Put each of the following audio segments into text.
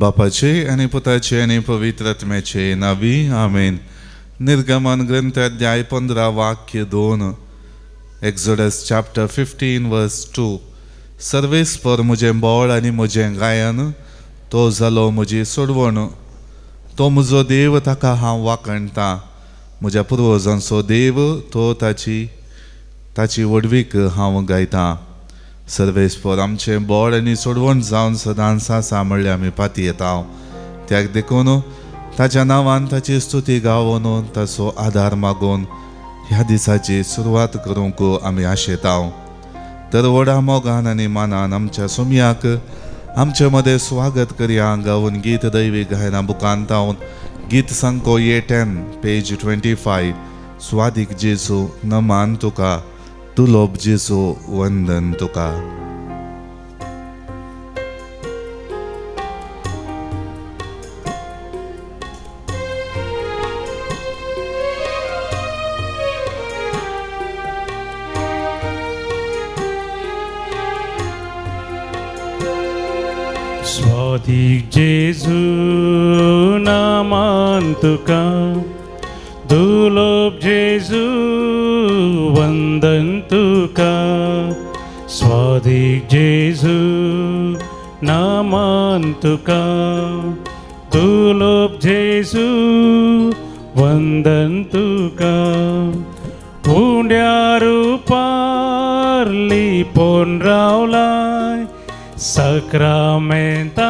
बापाचे आणि पुताचे आणि पवित्र आत्म्याचे नावी आमेन. निर्गमन ग्रंथ अध्याय 15 वाक्य 2. एक्झोडस चॅप्टर 15 वर्स 2. सर्वेस्पर म्हजें बोळ आनी म्हजें गायन, तो जालो म्हजी सोडवण. तो म्हजो देव, ताका हांव वाखणटां. म्हज्या पुर्वजांचो देव, तो ताची वडवीक हांव गायतां. सर्वेस्पर आमचें बोळ आनी सोडवण जावन सदांच आसा म्हणल्यार आमी पाती येता. त्याक देखून ताच्या नांवान ताची स्तुती गावून ताचो आदार मागून ह्या दिसाची सुरवात करूंक आमी आशेता. तर व्हडा मोगान आनी मानान आमच्या सुमयाक आमचे मदें स्वागत करया. गावून गीत दैवी गायना बुकांत हांव गीत संको A10 पेज 25. स्वादीक जेजू नमान तुका, तुलोब जेजू वंदन तुका. स्वादीक जेजू नमान तुका, दुलोब जेजू वंदन तुका. स्वादीक जेजू नमान तुका, दुलोब जेजू वंदन तुका. उंड्या रुपार लिपोन रावलाय, सक्रामेंतांत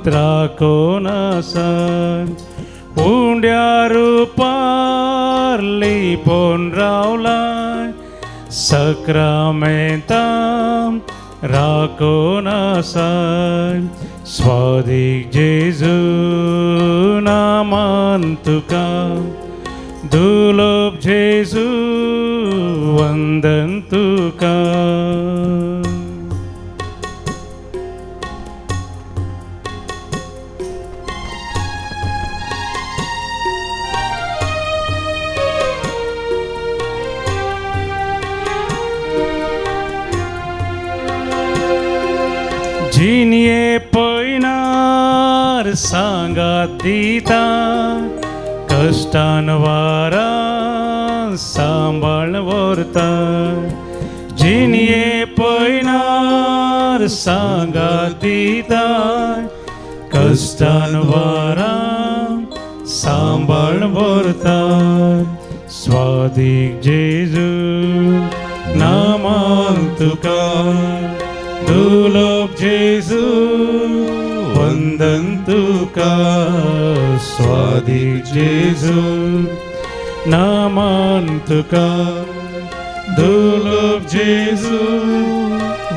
राखोन आसात. उंड्या रुपार लिपोन रावलाय, सक्रामेंतांत राखोन आसात. स्वादीक जेजू नमान तुका, दुलोब जेजू वंदन तुका. जिनिये पयनार सांगात दिता, कश्टान वारां सांबाळ व्हरता. जिनिये पयनार सांगात दिता, कश्टान वारां सांबाळ व्हरता. स्वादीक जेजू नमान तुका, दुलोब जेजू वंदन तुका. स्वादीक जेजू नमान तुका, दुलोब जेजू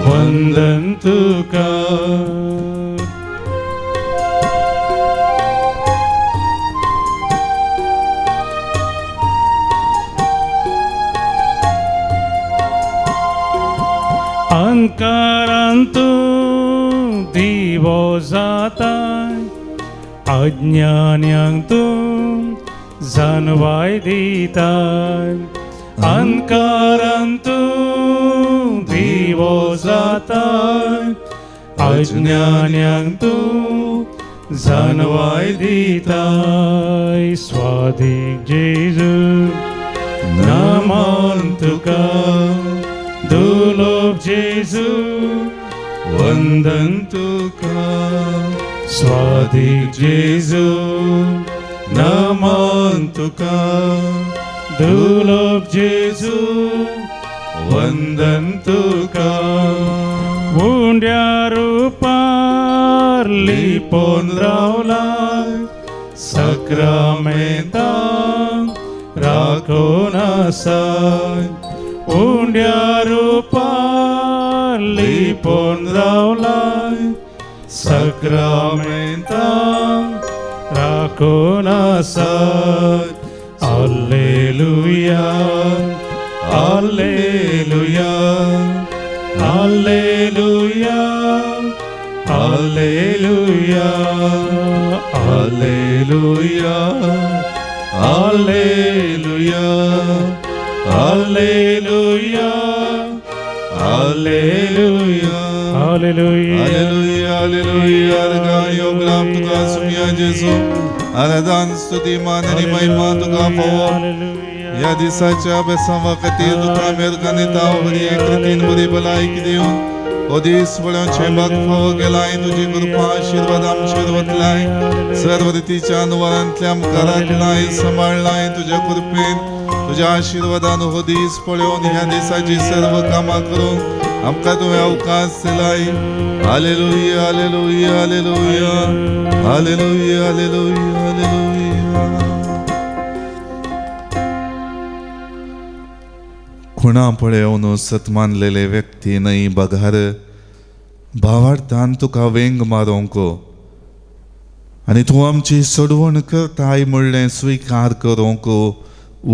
वंदन तुका. अंकारांतूं दिवो जाता, अज्ञान्यांतूं जानवाय दिता. अंकारांतूं दिवो जाता, अज्ञान्यांतूं जानवाय दिता. स्वादीक जेजू नमान तुका, दुलोब जेजू वंदन तुका. स्वादीक जेजू नमान तुका, दुलोब जेजू वंदन तुका. उंड्या रुपार लिपोन रावलाय, सक्रामेंतांत राखोन आसात. उंड्या रुपार लिपोन रावलाय, सक्रामेंतांत राखोन आसात. Alleluia, Alleluia, Alleluia, Alleluia, Alleluia, Alleluia, Alleluia, Alleluia, Hallelujah. Hallelujah, hallelujah. Argayo glam tuka sumya Jesu. Aradan stuti मान आणि महिमा तुका पावो. या दिसाच्या बेसावा खातीर तुका मेरकानिता बरी कृतीन बरी भलायकी दिवन ओ दीस बळ्यांचे बाग फावो गेलाय तुजी कृपा आशीर्वाद आमचेर वतलाय सर्व रितीच्या अनुवारांतल्या आमकां राखलाय सांबाळलाय तुज्या कृपेन तुज्या आशीर्वादान हो दीस पळोवन ह्या दिसाची सर्व कामां करूंक आमकां तुवें अवकाश दिलाय. Hallelujah hallelujah hallelujah hallelujah hallelujah hallelujah. खुणा पळेवन सत मानलेले व्यक्ती नाही बघार भावार्थान तुका वेंग मारोंक आनी तूं आमची सोडवण करताय म्हणलें स्विकार करूंक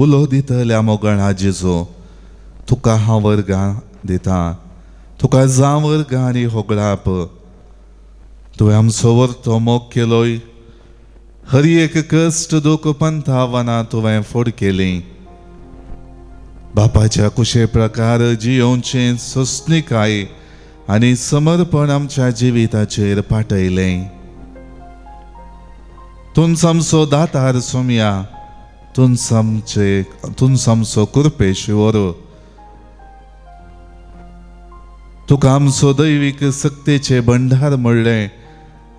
उलो दितल्या मोगळा जेजो तुका हांव वर्गां दिता तुका जावं वर्गां आनी होगळाप तुवें आमचो वर्तो मोग केलोय हर एक कश्ट दूख पंथावनां तुवें फुड केलीं बापाच्या कुशे प्रकार जियोवचें सोंसणीकाय आनी समर्पण आमच्या जिविताचेर पाटयलें. तूं आमचो दातार सोम्या तूं आमचो कुरपेश्वर तुका आमचो दैवीक सक्तेचे भंडार म्हणलें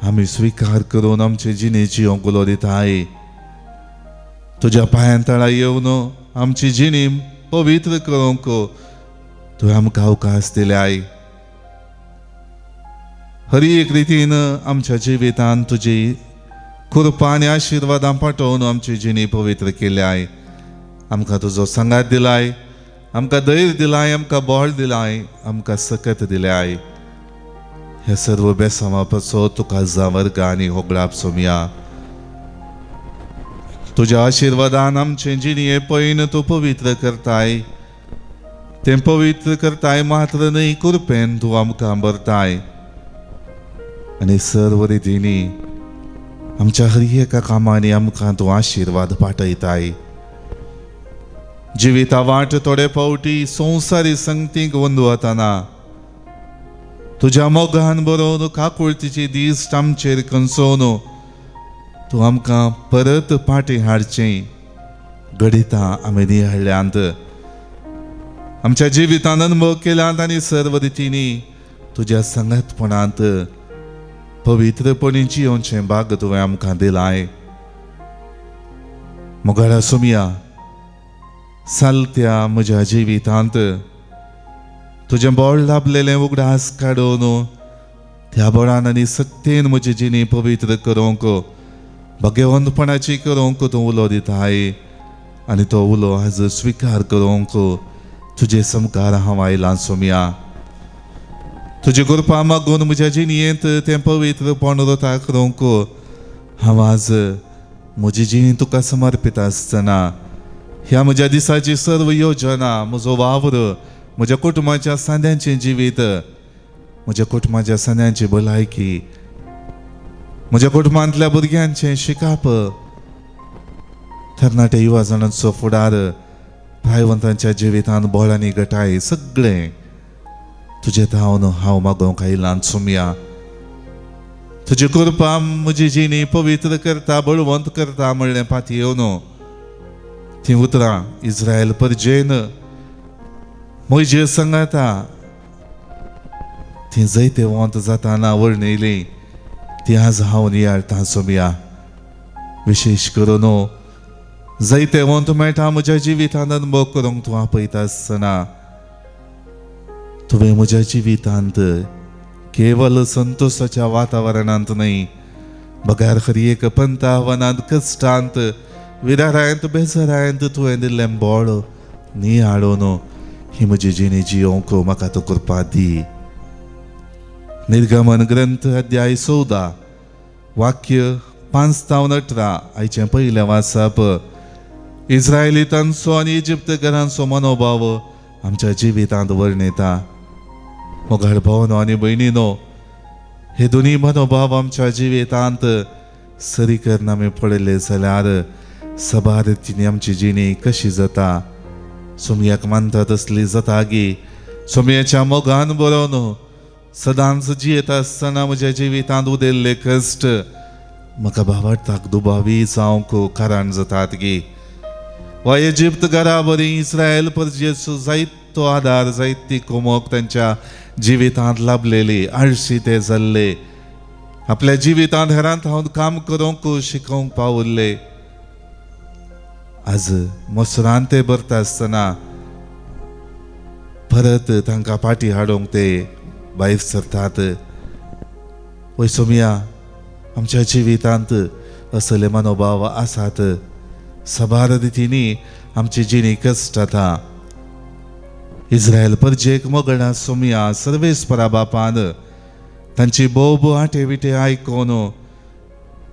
आमी स्विकार करून आमचे जिणे जियोंक उलो दिताय. तुज्या पांयां तळा येवन आमची जिणी पवित्र करूंक तुवें आमकां अवकाश दिल्याय. हर एक रितीन आमच्या जिवितांत तुजी कृपा आनी आशिर्वादां पाठोवन आमची जिणी पवित्र केल्याय. आमकां तुजो सांगात दिलाय आमकां धैर्य दिलाय आमकां बोळ दिलाय आमकां सकत दिल्याय. हे सर्व बेसामापाचो तुका जावर्गां आनी होगळाप सोम्या. तुज्या आशिर्वादान आमचे जिणे पैन तूं पवित्र करताय तें पवित्र करताय मात्र न्ही कृपेन तूं आमकां भरताय आनी सर्व रितींनी आमच्या हर एका कामांनी आमकां तूं आशिर्वाद पाठयताय. जिविता वाट थोडे फावटी संवसारी संगतीक वंदवतना तुज्या मोगान बरोवन काकुळतीची दीस आमचेर कंसोवन तूं आमकां परत पाटी हाडचें घडिता आमी नियाळ्यांत आमच्या जिवितान अनुभव केल्यात आनी सर्व रितींनी तुज्या संगतपणांत पवित्रपणी जियोवचें भाग तुवें आमकां दिलाय. मोगाळा सोम्या सालत्या म्हज्या जिवितांत तुजें बोळ लाभलेलें उगडास काडून त्या बोळान आनी सक्तेन म्हजी जिणी पवित्र करूंक भगवंतपणाची करूंक तूं उलो दिताय आनी तो उलो आज स्विकार करूंक तुजे समकार हांव आयलां सोम्या. तुजी कृपा मागून म्हज्या जिणयेंत तें पवित्रपण वृता करूंक हांव आज म्हजी जिणी तुका समर्पीत आसतना ह्या म्हज्या दिसाची सर्व योजना म्हजो वावर म्हज्या कुटुंबाच्या सांद्यांचें जिवीत म्हज्या कुटुंबाच्या सांद्यांची भलायकी म्हज्या कुटुंबांतल्या भुरग्यांचें शिकाप तरणाट्या युवा जाणांचो फुडार भायवंतांच्या जिवितांत बोळ आनी घटाय सगळें तुजे धांवन हांव मागोवंक आयलां सोम्या. तुजी कृपा म्हजी जिणी पवित्र करता बळवंत करता म्हणलें पाती येवन ती उतरां इस्रायल परजेन मोइजे सांगाता ती जायते वंत जाताना वर्णयली ती आज हांव नियाळटां सोम्या. विशेश करून जायते वंत मेळटा म्हज्या जिवितांत अनुभव करूंक तूं आपयता आसतना तुवें म्हज्या जिवितांत केवल संतोशाच्या वातावरणांत न्ही बगार खरी एक पंथावनांत कश्टांत विरारांत बेजारांत तुवें दिल्लें बोळ नियाळून ही म्हजी जिणी जियोवंक म्हाका तूं कृपा दी. निर्गमन ग्रंथ अध्याय 14 वाक्य 5-18 आयचें पयलें वाचप. इस्रायलितांचो आनी इजिप्तकारांचो मनोभाव आमच्या जिवितांत वर्णयता. मोगाळ भावनो आनी भयणीनो हे दोनी मनोभाव आमच्या जिवितांत सरी करून आमी पळयले जाल्यार सभा रितींनी आमची जिणी कशी जाता. सोमयाक मानता तसली जाता गी सोमयाच्या मोगान बरोवन सदांच जियेत आसतना म्हज्या जिवितांत उदेल्ले कश्ट म्हाका भावार्थाक दुबावी जावंक कारण जातात गे. वा इजिप्त घरा बरी इस्रायल परजेचो जायतो आदार जायती कुमक तांच्या जिवितांत लाभलेली आळशी ते जाल्ले. आपल्या जिवितांत हेरांत हांव काम करूंक शिकोवंक पावल्ले. आज मसरान ते भरता आसतना परत तांकां पाटी हाडूंक ते भायर सरतात. पळय सोमिया, आमच्या जिवितांत असले मनोभाव आसात. सबार रितींनी आमची जिणी कश्ट जाता. इस्रायल परजेक मोगणा सोमिया सर्वेस्परा बापान तांची बोब आटे विटे आयकोन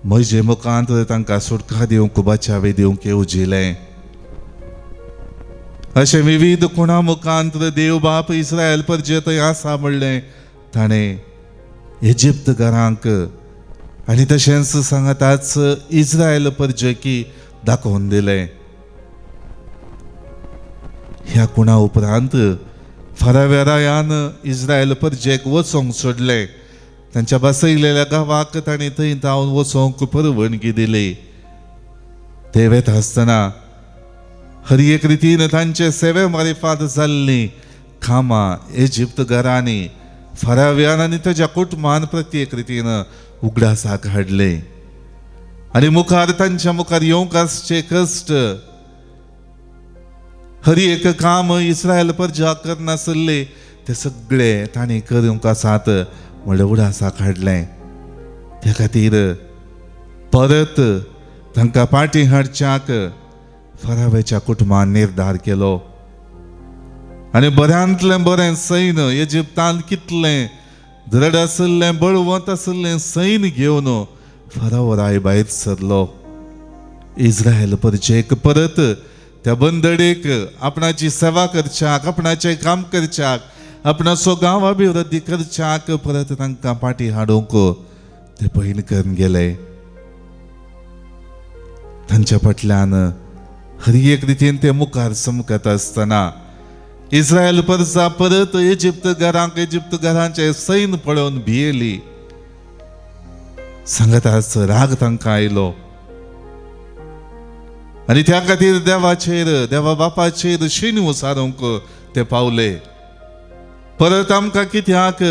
म्हजे मुखांत तांकां सुटका दिवंक बचावे दिवंक येवजिलें. अशें विविध कोणा मुखांत देव बाप इस्रायल परजे थंय आसा म्हणलें ताणें इजिप्त घरांक आनी तशेंच सांगताच इस्रायल परजेकी दाखोवन दिलें. ह्या कुणा उपरांत फारावेरायान इस्रायल परजेक वचोंक सोडलें. तांच्या बसयलेल्या गांवाक ताणें थंय जावन वचोंक परवानगी दिली. ते वेता आसतना हर एक रितीन तांचे सेवे मारिफात जाल्लीं कामां इजिप्त घरांनी फाराव्यान आनी ताच्या कुटुंबान प्रत्येक रितीन उगडासाक हाडले. आनी मुखार तांच्या मुखार येवंक आसचे कश्ट हर एक काम इस्रायल परजा करनासले ते सगळे तांणी करूंक आसात म्हणलें उडासाक हाडलें. त्या खातीर परत तांकां पाटी हाडच्याक फारावेच्या कुटुंबान निर्धार केलो. आनी बऱ्यांतलें बरें सैन्य इजिप्तांत कितलें दृढ आसलें बळवंत आसलें सैन्य घेवन फाराव राय भायर सरलो. इस्रायल परजेक परत त्या बंदडेक आपणाची सेवा करच्याक आपणाचें काम करच्याक आपणाचो गांव अभिवृद्धी करच्याक परत तांकां पाटी हाडूंक ते पयन करून गेले. तांच्या फाटल्यान हर एक रितीन ते मुखार चमकत आसतना इस्रायल परजा परत इजिप्त घरांचे सैन्य पळोवन भियेली. सांगताच राग तांकां आयलो आनी त्या खातीर देवा बापाचेर शीण उसारूंक ते पावले. परत आमकां कित्याक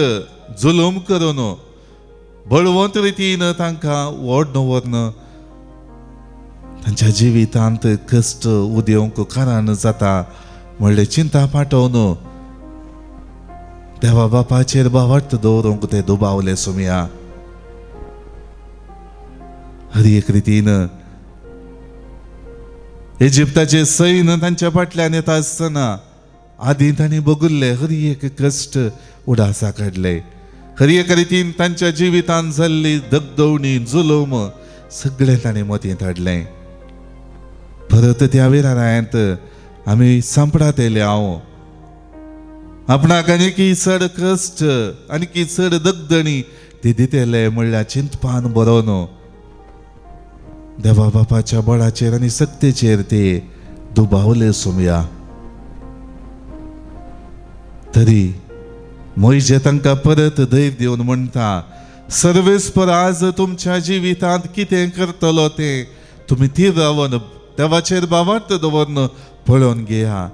जुलूम करून बळवंत रितीन तांकां व्हड व्हरून तांच्या जिवितांत कश्ट उदेवंक कारण जाता म्हणलें चिंता पाठोवन देवा बापाचेर भावार्थ दवरूंक ते दुबावले. सोमिया, हर एक रितीन इजिप्ताचे सैन्य तांच्या फाटल्यान येता आसतना आदीं तांणी बगुल्ले हर एक कश्ट उडासा काडले. हर एक रितीन तांच्या जिवितांत जाल्ली दगदवणी जुलूम सगळें तांणी मतींत हाडलें. परत त्या विरारांत आमी सांपडात येयले. हांव आपणाक आनी चड कश्ट आनी चड दगदणी ती दितेले म्हणल्यार चिंतपान बरोवन देवा बापाच्या बळाचेर आनी सक्तेचेर ते दुबावले. सोमिया, तरी मोइजे तांकां परत धैर्य दिवन म्हणटा, सर्वेस्पर आज तुमच्या जिवितांत कितें करतलो तें तुमी ती रावन देवाचेर भावार्थ दवरून पळोवन घेया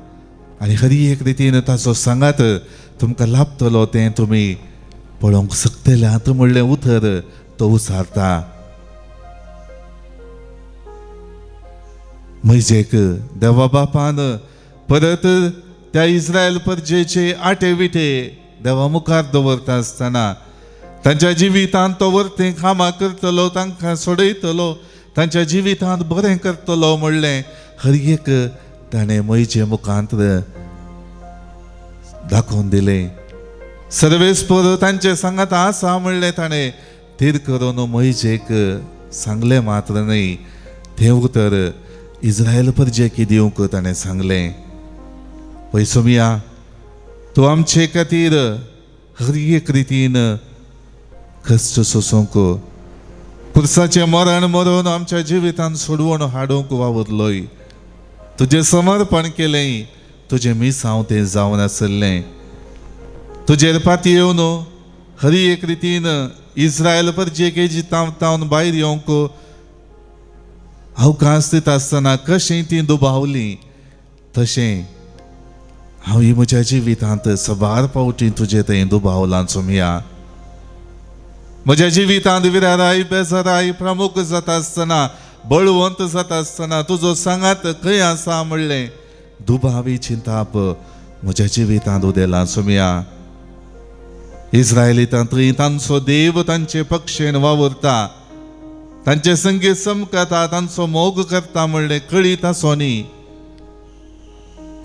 आनी हर एक रितीन ताचो सांगात तुमकां लाभतलो तें तुमी पळोवंक शकतल्यात म्हणलें उतर तो उसारता. मोइजेक देवा बापान परत त्या इस्रायल परजेचे आटे विटे देवा मुखार दवरता आसतना तांच्या जिवितांत तो वर्तें कामां करतलो, तांकां सोडयतलो, तांच्या जिवितांत बरें करतलो म्हणलें हर एक ताणें मोइजे मुखांत दाखोवन दिलें. सर्वेस्पर तांचे सांगात आसा म्हणलें ताणें थीर करून मोइजेक सांगलें मात्र न्हय, तें उतर इस्रायल परजेक दिवंक ताणें सांगलें. पळय सोमिया, तूं आमचे खातीर हर एक रितीन कश्ट सोसूंक कुर्साचें मरण मरून आमच्या जिवितांत सोडवून हाडूंक वावुरलोय. तुजें समर्पण केलें, तुजें मिसांव तें जावन आसलें. तुजेर पाती येवन खरी एक रितीन इस्रायल पर जे के जितावन भायर येवंक अवकाश दिता आसतना कशें ती दुबावली तशें हांव ही म्हज्या जिवितांत सबार फावटी तुजे थंय दुबावलां सुमिया. म्हज्या जिवितांत विराराय बेजाराय प्रमुख जाता आसतना बळवंत जाता आसतना तुजो सांगात खंय आसा म्हणलें दुबावी चिंताप म्हज्या जिवितांत उदेला सुमिया. इस्रायलितांतूय तांचो देव तांचे पक्षेन वावरता, तांचे संगीत समकता, तांचो मोग करता म्हणलें कळीत आसोनी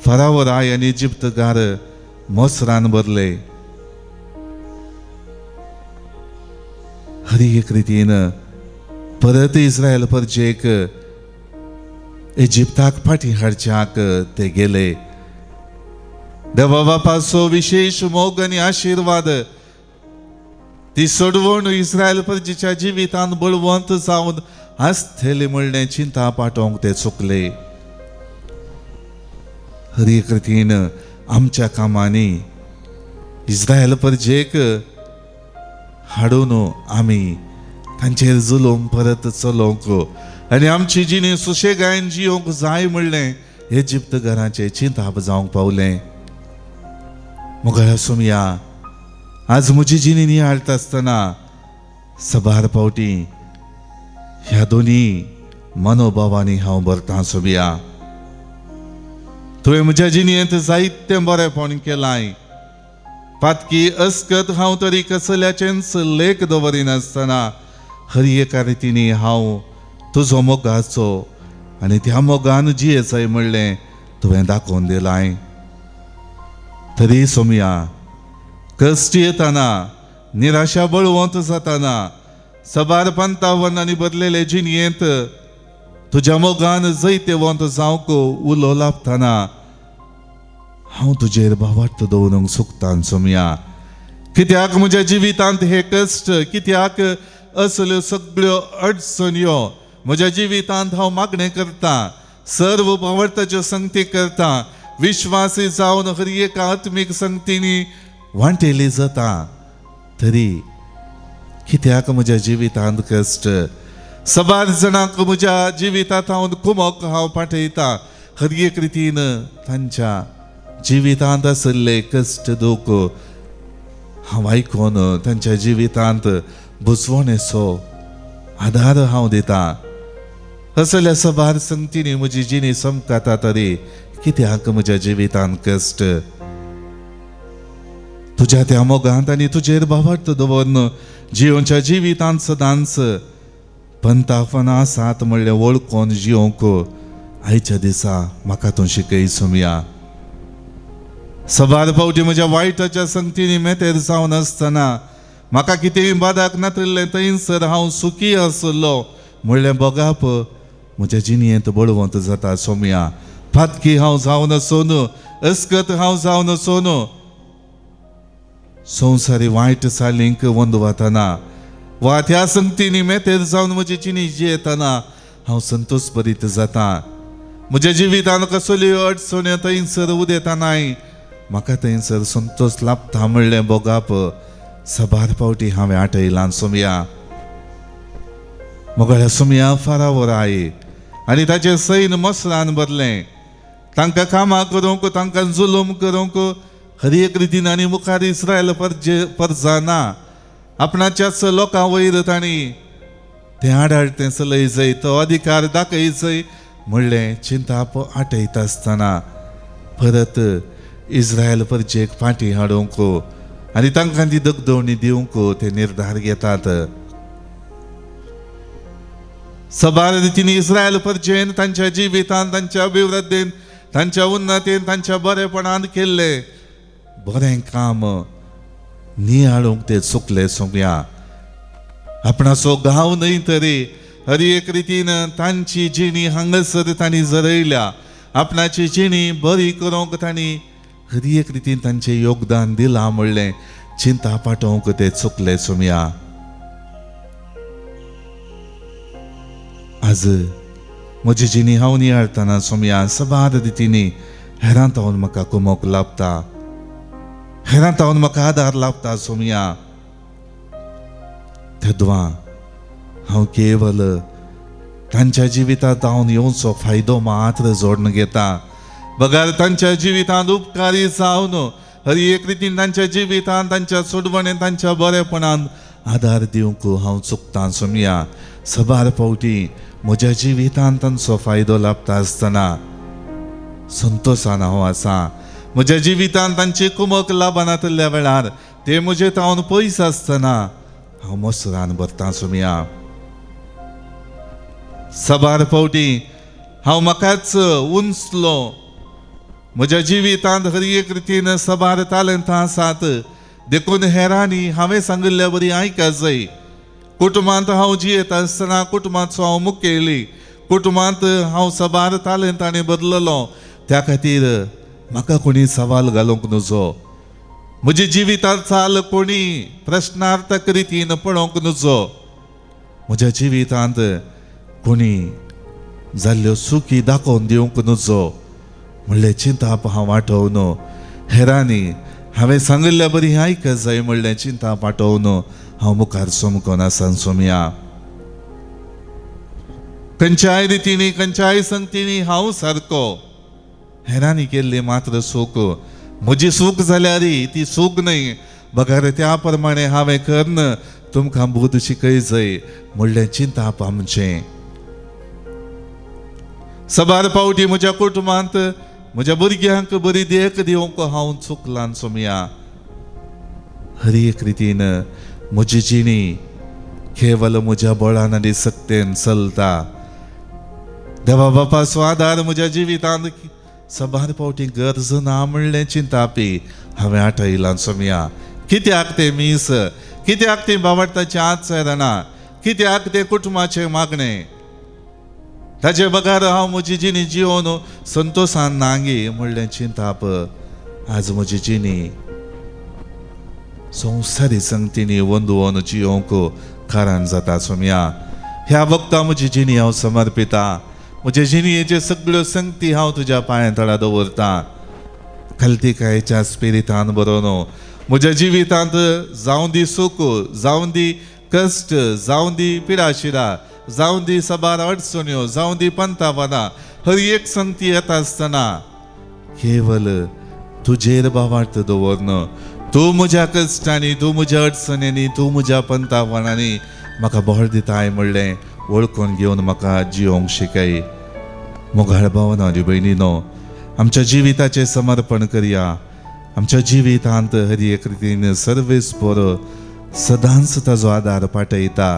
फराव राय आनी इजिप्तकार मोसरान भरले. हरी एक रितीन परत इस्रायल परजेक इजिप्ताक फाटी हाडच्याक ते गेले. देवा बापाचो विशेष मोग आनी आशीर्वाद ती सोडवण इस्रायल परजेच्या जिवितांत बळवंत जावन आसतली म्हणलें चिंता पाठोवंक ते चुकले. हरी एक रितीन आमच्या कामांनी इस्रायल परजेक हाडून आमी तांचेर जुलूम परत चलोवंक आनी आमची जिणी सुशेगायेन जियोंक जाय म्हणलें इजिप्तकारांचे चिंताप जावंक पावलें. मुगाळ सुमिया आज म्हजी जिणी नियाळटा आसतना सबार फावटी ह्या दोनी मनोभावांनी हांव भरतां सुमिया. तुवें म्हज्या जिणयेंत जायतें बरेंपण केलां. पातकी अस्कत हांव तरी कसल्याचेंच लेख दवरिनासतना हरी एका रितीनी हांव तुजो मोगाचो आनी त्या मोगान जियेचय म्हणलें तुवें दाखोवन दिलां. तरी सोमिया कश्ट येताना निराशा बळवंत जाताना सबार पंतावनांनी बदलेले जिणयेंत तुज्या मोगान जैते वंत जावंक उलो लाभतना हांव तुजेर भावार्थ दवरूंक सुकतां सोमिया. कित्याक म्हज्या जिवितांत हे कश्ट, कित्याक असल्यो सगळ्यो अडचण्यो म्हज्या जिवितांत हांव मागणें करतां, सर्व भावार्थाच्यो संगती करतां, विश्वासी जावन हरी एका आत्मीक संगतींनी वांटेली जाता. तरी कित्याक म्हज्या जिवितांत कश्ट, सबार जाणांक म्हज्या जिवितांत हांव कुमक हांव पाठयता. हरी एक रितीन तांच्या जिवितांत आसले कश्ट दूख हांव आयकोन तांच्या जिवितांत बुजवणेचो आधार हांव दिता. असल्या सबार संगतींनी म्हजी जिणी समकता. तरी कित्याक म्हज्या जिवितांत कश्ट, तुज्या त्या मोगांत आनी तुजेर भावार्थ दवरून जियोच्या जिवितांत सदांच पंताफनां आसात म्हणलें वळखून जियोंक आयच्या दिसा म्हाका तूं शिकय सुमिया. सबार फावटी म्हज्या वायटाच्या संगतींनी मेतेर जावन आसतना म्हाका कितेंय बादाक नातल्लें थंयसर हांव सुखी आसलो म्हणलें बोगाप म्हज्या जिणयेंत बळवंत जाता सोमिया. फातकी हांव जावन आसून, अस्कत हांव जावन आसून, संवसारी वायट चालींक वंद वतना वा त्या संगतींनी मेतेर जावन म्हजी जिणी जियेतना हांव संतोश भरीत जाता. म्हज्या जिवितांत कसल्यो अडचण्यो थंयसर उदेतानाय म्हाका थंयसर संतोश लाभता म्हणलें बोगाप सबार फावटी हांवें आठयलां सोमिया. मोगळ्या सोमिया फाराव राय आनी ताचें सैन मोसरान भरलें. तांकां कामां करूंक, तांकां जुलूम करूंक हरी एक रितीन आनी मुखार इस्रायल परजाना आपणाच्याच लोकां वयर तांणी तें आडाळतें चलयचय, तो अधिकार दाखयचय म्हणलें चिंताप आठयता आसतना परत इस्रायल परजेक फाटीं हाडूंक आनी तांकां ती दगदवणी दिवंक ते निर्धार घेतात. सबार रितीन इस्रायल परजेन तांच्या जिवितांत, तांच्या अभिवृद्धीन, तांच्या उन्नतीन, तांच्या बरेपणान केल्लें बरें काम नियाळूंक ते चुकले सोम्या. आपणाचो गांव न्हय तरी हरी एक रितीन तांची जिणी हांगासर तांणी जरयल्या. आपणाची जिणी बरी करूंक तांणी हरी एक रितीन तांचें योगदान दिलां म्हणलें चिंता पाठोवंक ते चुकले सोम्या. आज म्हजी जिणी हांव नियाळतना सोम्या सबार रितीनी हेरां तावन म्हाका कुमोक लाभता, हेरां तावन म्हाका आदार लाभता सोम्या. तेदवा हांव केवल तांच्या जिवितांत हांव येवचो फायदो मात्र जोडून घेता. बगार तांच्या जिवितांत उपकारी जावन हर एक रितीन तांच्या जिवितांत तांच्या सोडवणें तांच्या बरेपणान आदार दिवंक हांव चुकतां सुमया. सबार फावटी म्हज्या जिवितांत तांचो फायदो लाभता आसतना संतोशान हांव आसा. म्हज्या जिवितांत तांची कुमक लाभनातल्या वेळार ते म्हजे तावन पयस आसतना हांव मोसरान भरतां सुमया. सबार फावटी हांव म्हाकाच उंचलो. म्हज्या जिवितांत हर एक रितीन सबार तालंतां आसात देखून हेरांनी हांवें सांगिल्ल्या बरी आयका जाय. कुटुंबांत हांव जियेता आसतना कुटुंबाचो हांव मुखेली. कुटुंबांत हांव सबार तालंतांनी बदललो त्या खातीर म्हाका कोणी सवाल घालूंक नजो. म्हजी जिवितांत चाल कोणी प्रश्नार्थक रितीन पळोवंक नजो. म्हज्या जिवितांत कोणी जाल्ल्यो चुकी दाखोवन दिवंक नजो म्हणलें चिंताप हांव वाटोवन हेरांनी हांवें सांगिल्ल्या बरी आयका जाय म्हणलें चिंताप वाटोवन हांव मुखार सोमकोन आसा सोमया. खंयच्याय रितीनी खंयच्याय संगतींनी हांव सारको. हेरांनी केल्ली मात्र चूक म्हजी चूक जाल्यार ती चूक न्हय. बगार त्या प्रमाणे हांवें करन तुमकां बोध शिकय जाय म्हणलें चिंताप आमचें. सबार फावटी म्हज्या कुटुंबांत म्हज्या भुरग्यांक बरी देख दिवंक हांव चुकलां सोमया. हर एक रितीन म्हजी जिणी केवल म्हज्या बळान आनी सक्तेन चलता. देवा बापाचो आदार म्हज्या जिवितांत सबार फावटी गरज ना म्हणलें चिंतापी हांवें आठयलां सोमया. कित्याक तें मीस, कित्याक ती बावडताची आचरणां, कित्याक तें कुटुंबाचें मागणें. ताचे बगार हांव म्हजी जिणी जिवन संतोशान नांगी म्हणलें चिंताप आज म्हजी जिणी संवसारी संगतींनी वंदुवन जियोंक कारण जाता सोमया. ह्या वक्ता म्हजी जिणी हांव समर्पिता. म्हजे जिणयेच्यो सगळ्यो संगती हांव तुज्या पांया तळा दवरतां. खलतीकायेच्या स्पिरितान बरोवन म्हज्या जिवितांत जावं दी सूख, जावं दी कश्ट, जावं दी पिडाशिरा, जावं दी सबार अडचण्यो, जावं दी पंतापदां, हर एक संगती येता आसतना केवल तुजेर बावार्थ दवरन तूं म्हज्या कश्टांनी, तूं म्हज्या अडचणींनी, तूं म्हज्या पंतापणांनी म्हाका बळ दिताय म्हणलें वळखून घेवन म्हाका जियोंक शिकय. मोगाळ भावना आनी भयणीनो, आमच्या जिविताचें समर्पण करया. आमच्या जिवितांत हर एक रितीन सर्वेस्पोर सदांच ताजो आदार पाठयता.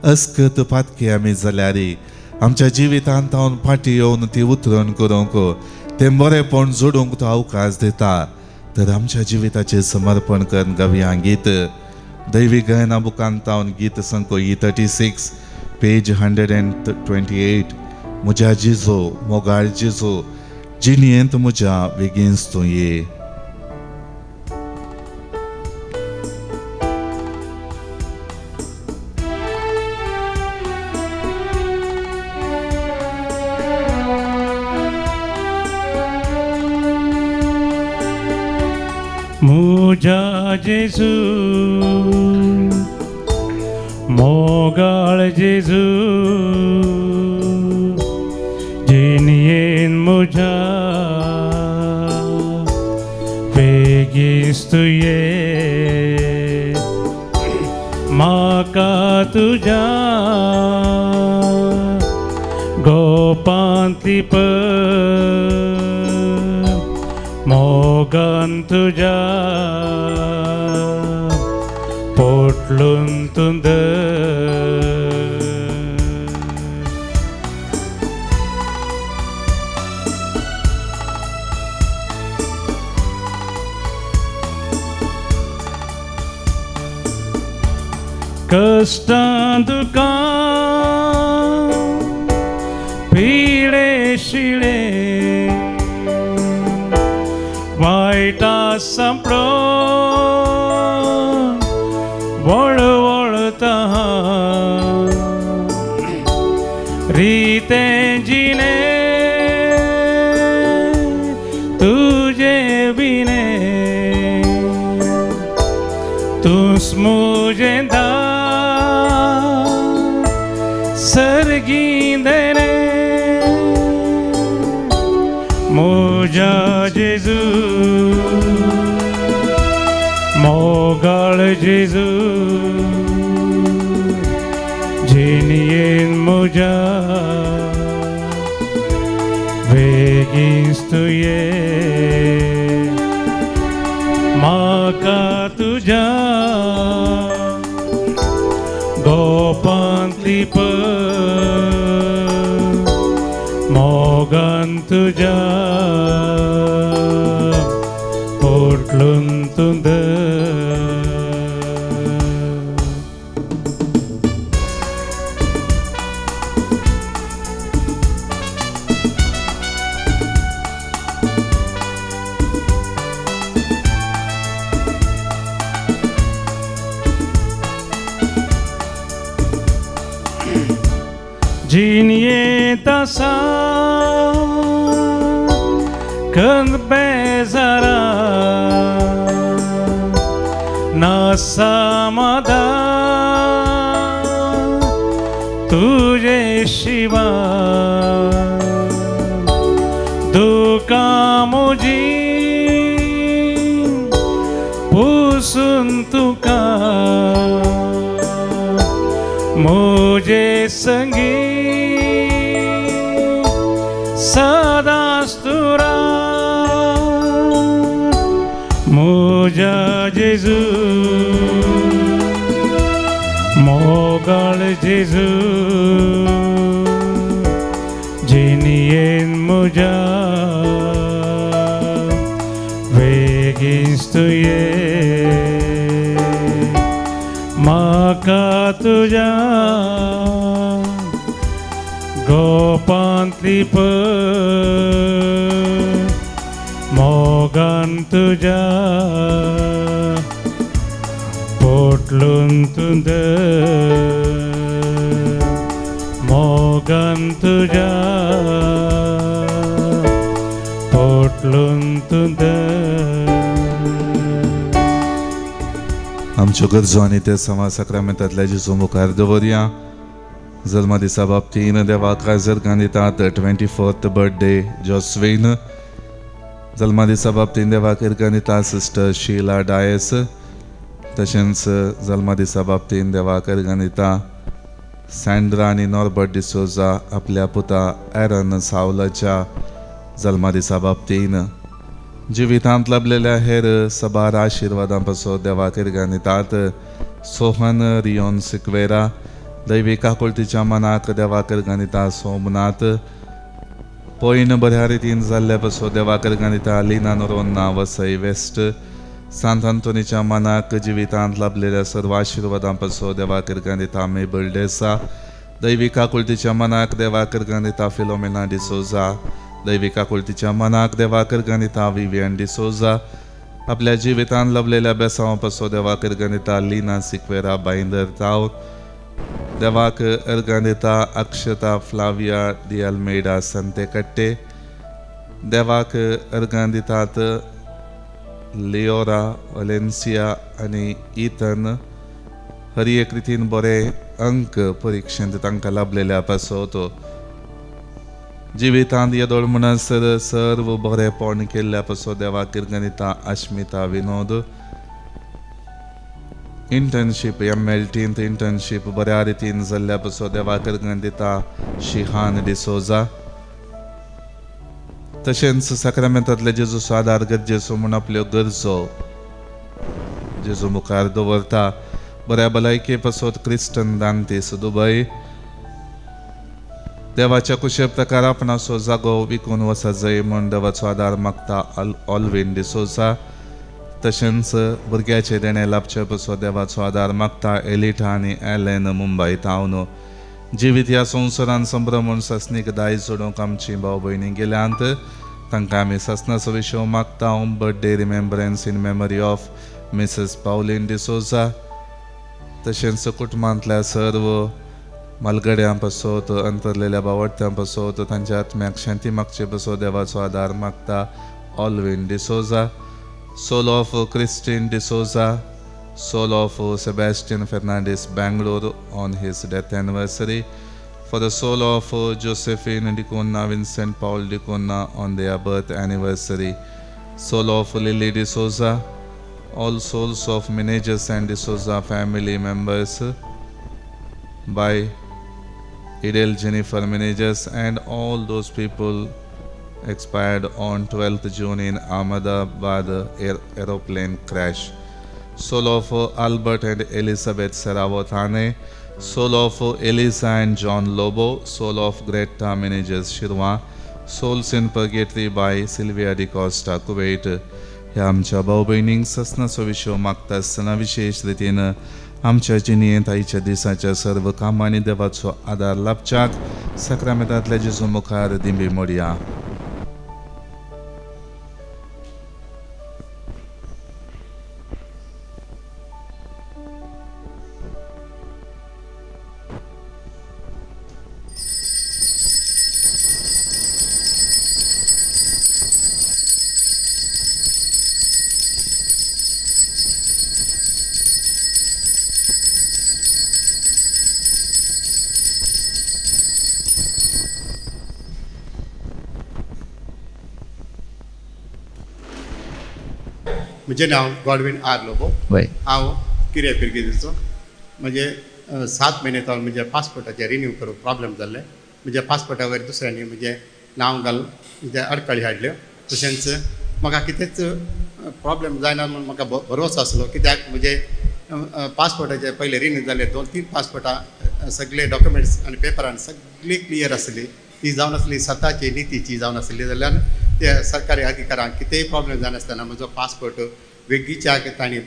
अस्कत पातकी आमी जाल्यार आमच्या जिवितांत हांव फाटी येवन ती उतरण करूंक तें बरेपण जोडूंक तो अवकाश दिता. तर आमच्या जिविताचें समर्पण करून गावया गीत. दैवी गायना बुकांत हांव गीत संख्या E36 पेज 128. म्हज्या जिजो मोगाळ जिजो जिणयेंत म्हज्या बेगीनच तूं ये. मुझा जेजू मोगाळ जेजू जिणयेन मुझा बेगीस तुये म्हाका तुज्या गोपांतली मोगान तुज्या पोटलून तुंद कष्टां दुखां पिडे शिळे वायटा संपलो वळवळता रिते जिणे तुजे बिने तुस मुझे दार erguindene Moja Jesus Mogal Jesus Jinien moja Vegins tu ye Maka tuja Gopantli pa Mogan tuja Portluntunda Jinie tasa când bezara nasamada tuje shiva dukamuji pusuntuka mujhe sangi Sadastura Moja Jesus Mogal Jesus Jinien moja Vegins tu ye Maka tuja Gopantli pa Mogan tuja Portluntunda Mogan tuja Portluntunda आमच्यो गरजो आनी ते समा साक्रामेंतांतल्या जेजू मुखार दवरया जल्मा दिसा बाबतीन देवाक आजर गांदितात 24th बर्थडे जोस्वीन जल्मा दिसा बाबतीन देवाक गांदिता सिस्टर शीला डायस तशेंच जल्मा दिसा बाबतीन देवाक गांदिता सॅन्ड्रा आनी नॉर्बर्ट डिसोजा आपल्या पुता एरन सावलाच्या जल्मा दिसा बाबतीन जिवितांत लाभलेल्या हेर सबार आशिर्वादां पासत देवाक गांदितात सोहन रियोन सिक्वेरा दैवीक आकुलतीच्या मनाक देवाक गांदिता सोमनाथ पोयन बऱ्या रितीन जाल्ल्या पासत देवाक गांदिता लिना नोरोन्ना वसई वेस्ट सांत आंतोनीच्या मनाक जिवितांत लाभलेल्या सर्व आशिर्वादां पासत देवाक गांदिता मेबल डेसा दैवीक आकुलतीच्या मनाक देवाक गांदिता फिलोमेना डिसोजा दैवीक आकुलतीच्या मनाक देवाक गांदिता विवियन डिसोजा आपल्या जिवितांत लाभलेल्या बेसांवा पासत देवाक गांदिता लिना सिक्वेरा बाइंदर ताव देवाक अर्गांदिता अक्षता फ्लाविया डी अल्मेडा संते कट्टे देवाक अर्गांदितात लिओरा वलेन्सिया आनी इथन हर एक रितीन बरे अंक परीक्षेंत तांकां लाभलेल्या पासत जिवितांत येदोळ म्हणसर सर्व बरेपण केल्ल्या पासत देवाक अर्गांदिता अश्मिता विनोद इंटर्नशीप MLT इंटर्नशीप बऱ्या रितीन जाल्ल्या पासत देवाक अर्गांदिता शिहान डिसोजा तशेंच साक्रामेंतांतले जेजू आदार गरजेचो म्हूण आपल्यो गरजो जेजू मुखार दवरता बऱ्या भलायके पासत क्रिस्टन दांतीस दुबय देवाच्या कुशे प्रकार आपणाचो जागो विकून वचा जाय म्हूण देवाचो आदार मागता ऑल्विन डिसोजा तशेंच भुरग्याचे देणे लाभचे पासत देवाचो आदार मागता एलिटा आनी एलेन मुंबय टावन जिवीत ह्या संवसारान संभ्रमून ससनीक दायज जोडूंक आमची भाव भयणी गेल्यांत तांकां आमी ससनाचो विशव मागता birthday remembrance in memory of Mrs Pauline D'Souza तशेंच कुटुंबांतल्या सर्व मालगड्यां पासत अंतरलेल्या बावडट्यां पासत तांच्या आत्म्याक शांती मागचे पासत देवाचो आदार मागता Olwin D'Souza soul of Christine D'Souza soul of Sebastian Fernandez Bangalore on his death anniversary For the soul of Josephine Dicona, Vincent Paul Dicona on their birth anniversary. Soul of Lily D'Souza. All souls of Meneges and D'Souza family members by Idel Jennifer Meneges and all those people expired on 12th June in Ahmedabad aeroplane crash. Soul of Albert and Elizabeth Saravatane. Soul of Elisa and John Lobo. Soul of Greta Meneges Shirwa. Souls in Purgatory by Sylvia D'Costa Kuwait. ह्या आमच्या भाऊ भयणींक ससनाचो विशय मागता आसतना विशेष रितीन आमच्या जिणेंत आयच्या दिसाच्या सर्व कामांनी देवाचो आदार लाभच्याक सक्रामेंतांतल्या जेजू मुखार दिंबी मोडया. म्हणजे नाव गॉडविन आर लोबो. हांव किऱ्या पिरगेजीचो. म्हणजे 7 म्हयने जावन म्हणजे पासपोर्टाचे रिन्यू करूंक प्रॉब्लेम जाल्ले. म्हणजे पासपोर्टा वयर दुसऱ्यांनी म्हणजे नांव घालून म्हणजे अडखळी हाडल्यो. तशेंच म्हाका कितेंच प्रॉब्लेम जायना म्हूण म्हाका भरवसो आसलो. कित्याक म्हणजे पासपोर्टाचे पयले रिन्यू जाल्ले 2-3 पासपोर्टां सगळे डॉक्युमेंट्स आनी पेपरान सगळी क्लियर आसली. ती जावन आसली स्वताची नितीची जावन आसली जाल्यार त्या सरकारी अधिकाऱ्यांक कितेंय प्रॉब्लेम जायनासतना म्हजो पासपोर्ट वेगळीच्या तांणी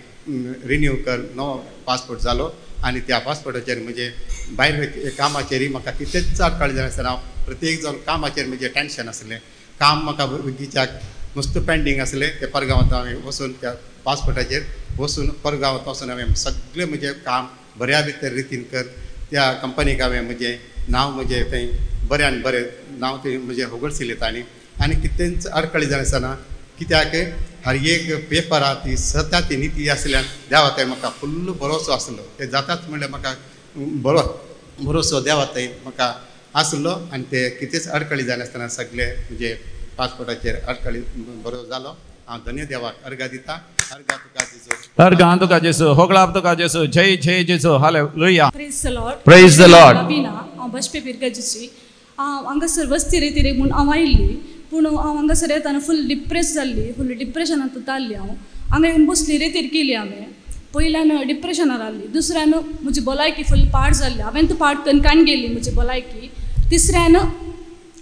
रिन्यू कर नवो पासपोर्ट जालो. आनी त्या पासपोर्टाचेर म्हणजे भायर कामाचेरय म्हाका कितेंच आडखळ जायनासतना हांव प्रत्येक जावन कामाचेर म्हणजे टेन्शन आसलें. काम म्हाका वेगळीच्याक नुस्तें पेंडींग आसलें. ते परगांवांत हांवें वचून त्या पासपोर्टाचेर वचून परगांवांत वचून हांवें सगळें म्हणजे काम बऱ्या भितर रितीन कर. त्या कंपनीक हांवें म्हणजे नांव म्हणजे थंय बऱ्यान बरें नांव थंय म्हणजे होगडसिलें तांणी. आनी कितेंच आडखळी जायनासतना कित्याक हर एक पेपरां ती सता ती निती आसल्यान देवा थंय म्हाका फुल्ल भरोसो आसलो. ते जाताच म्हणल्यार म्हाका भरोसो देवा थंय म्हाका आसलो. आनी ते कितेंच आडखळी जायनासतना सगळे म्हणजे पासपोर्टाचेर आडखळी बरो जालो. हांव धन्य देवाक अर्घा दिता. अर्घा तुका जेजू. अर्घा तुका जेजू. होगळाप तुका जेजू. जय जय जेजू. Hallelujah. Praise the Lord. Praise the Lord. हांव बसपे पिरगेजीची. हांव हांगासर वस्ती रितीरेक म्हूण हांव आयिल्ली. पूण हांव हांगासर येताना फूल डिप्रेस जाल्ली. फूल डिप्रेशनांत जाल्ली. हांगा येवन बसली रेतीर केली हांवें. पयल्यान डिप्रेशनार आसली. दुसऱ्यान म्हजी भलायकी फूल पाड जाल्ली. हांवें तो पाड कणकान गेली म्हजी भलायकी. तिसऱ्यान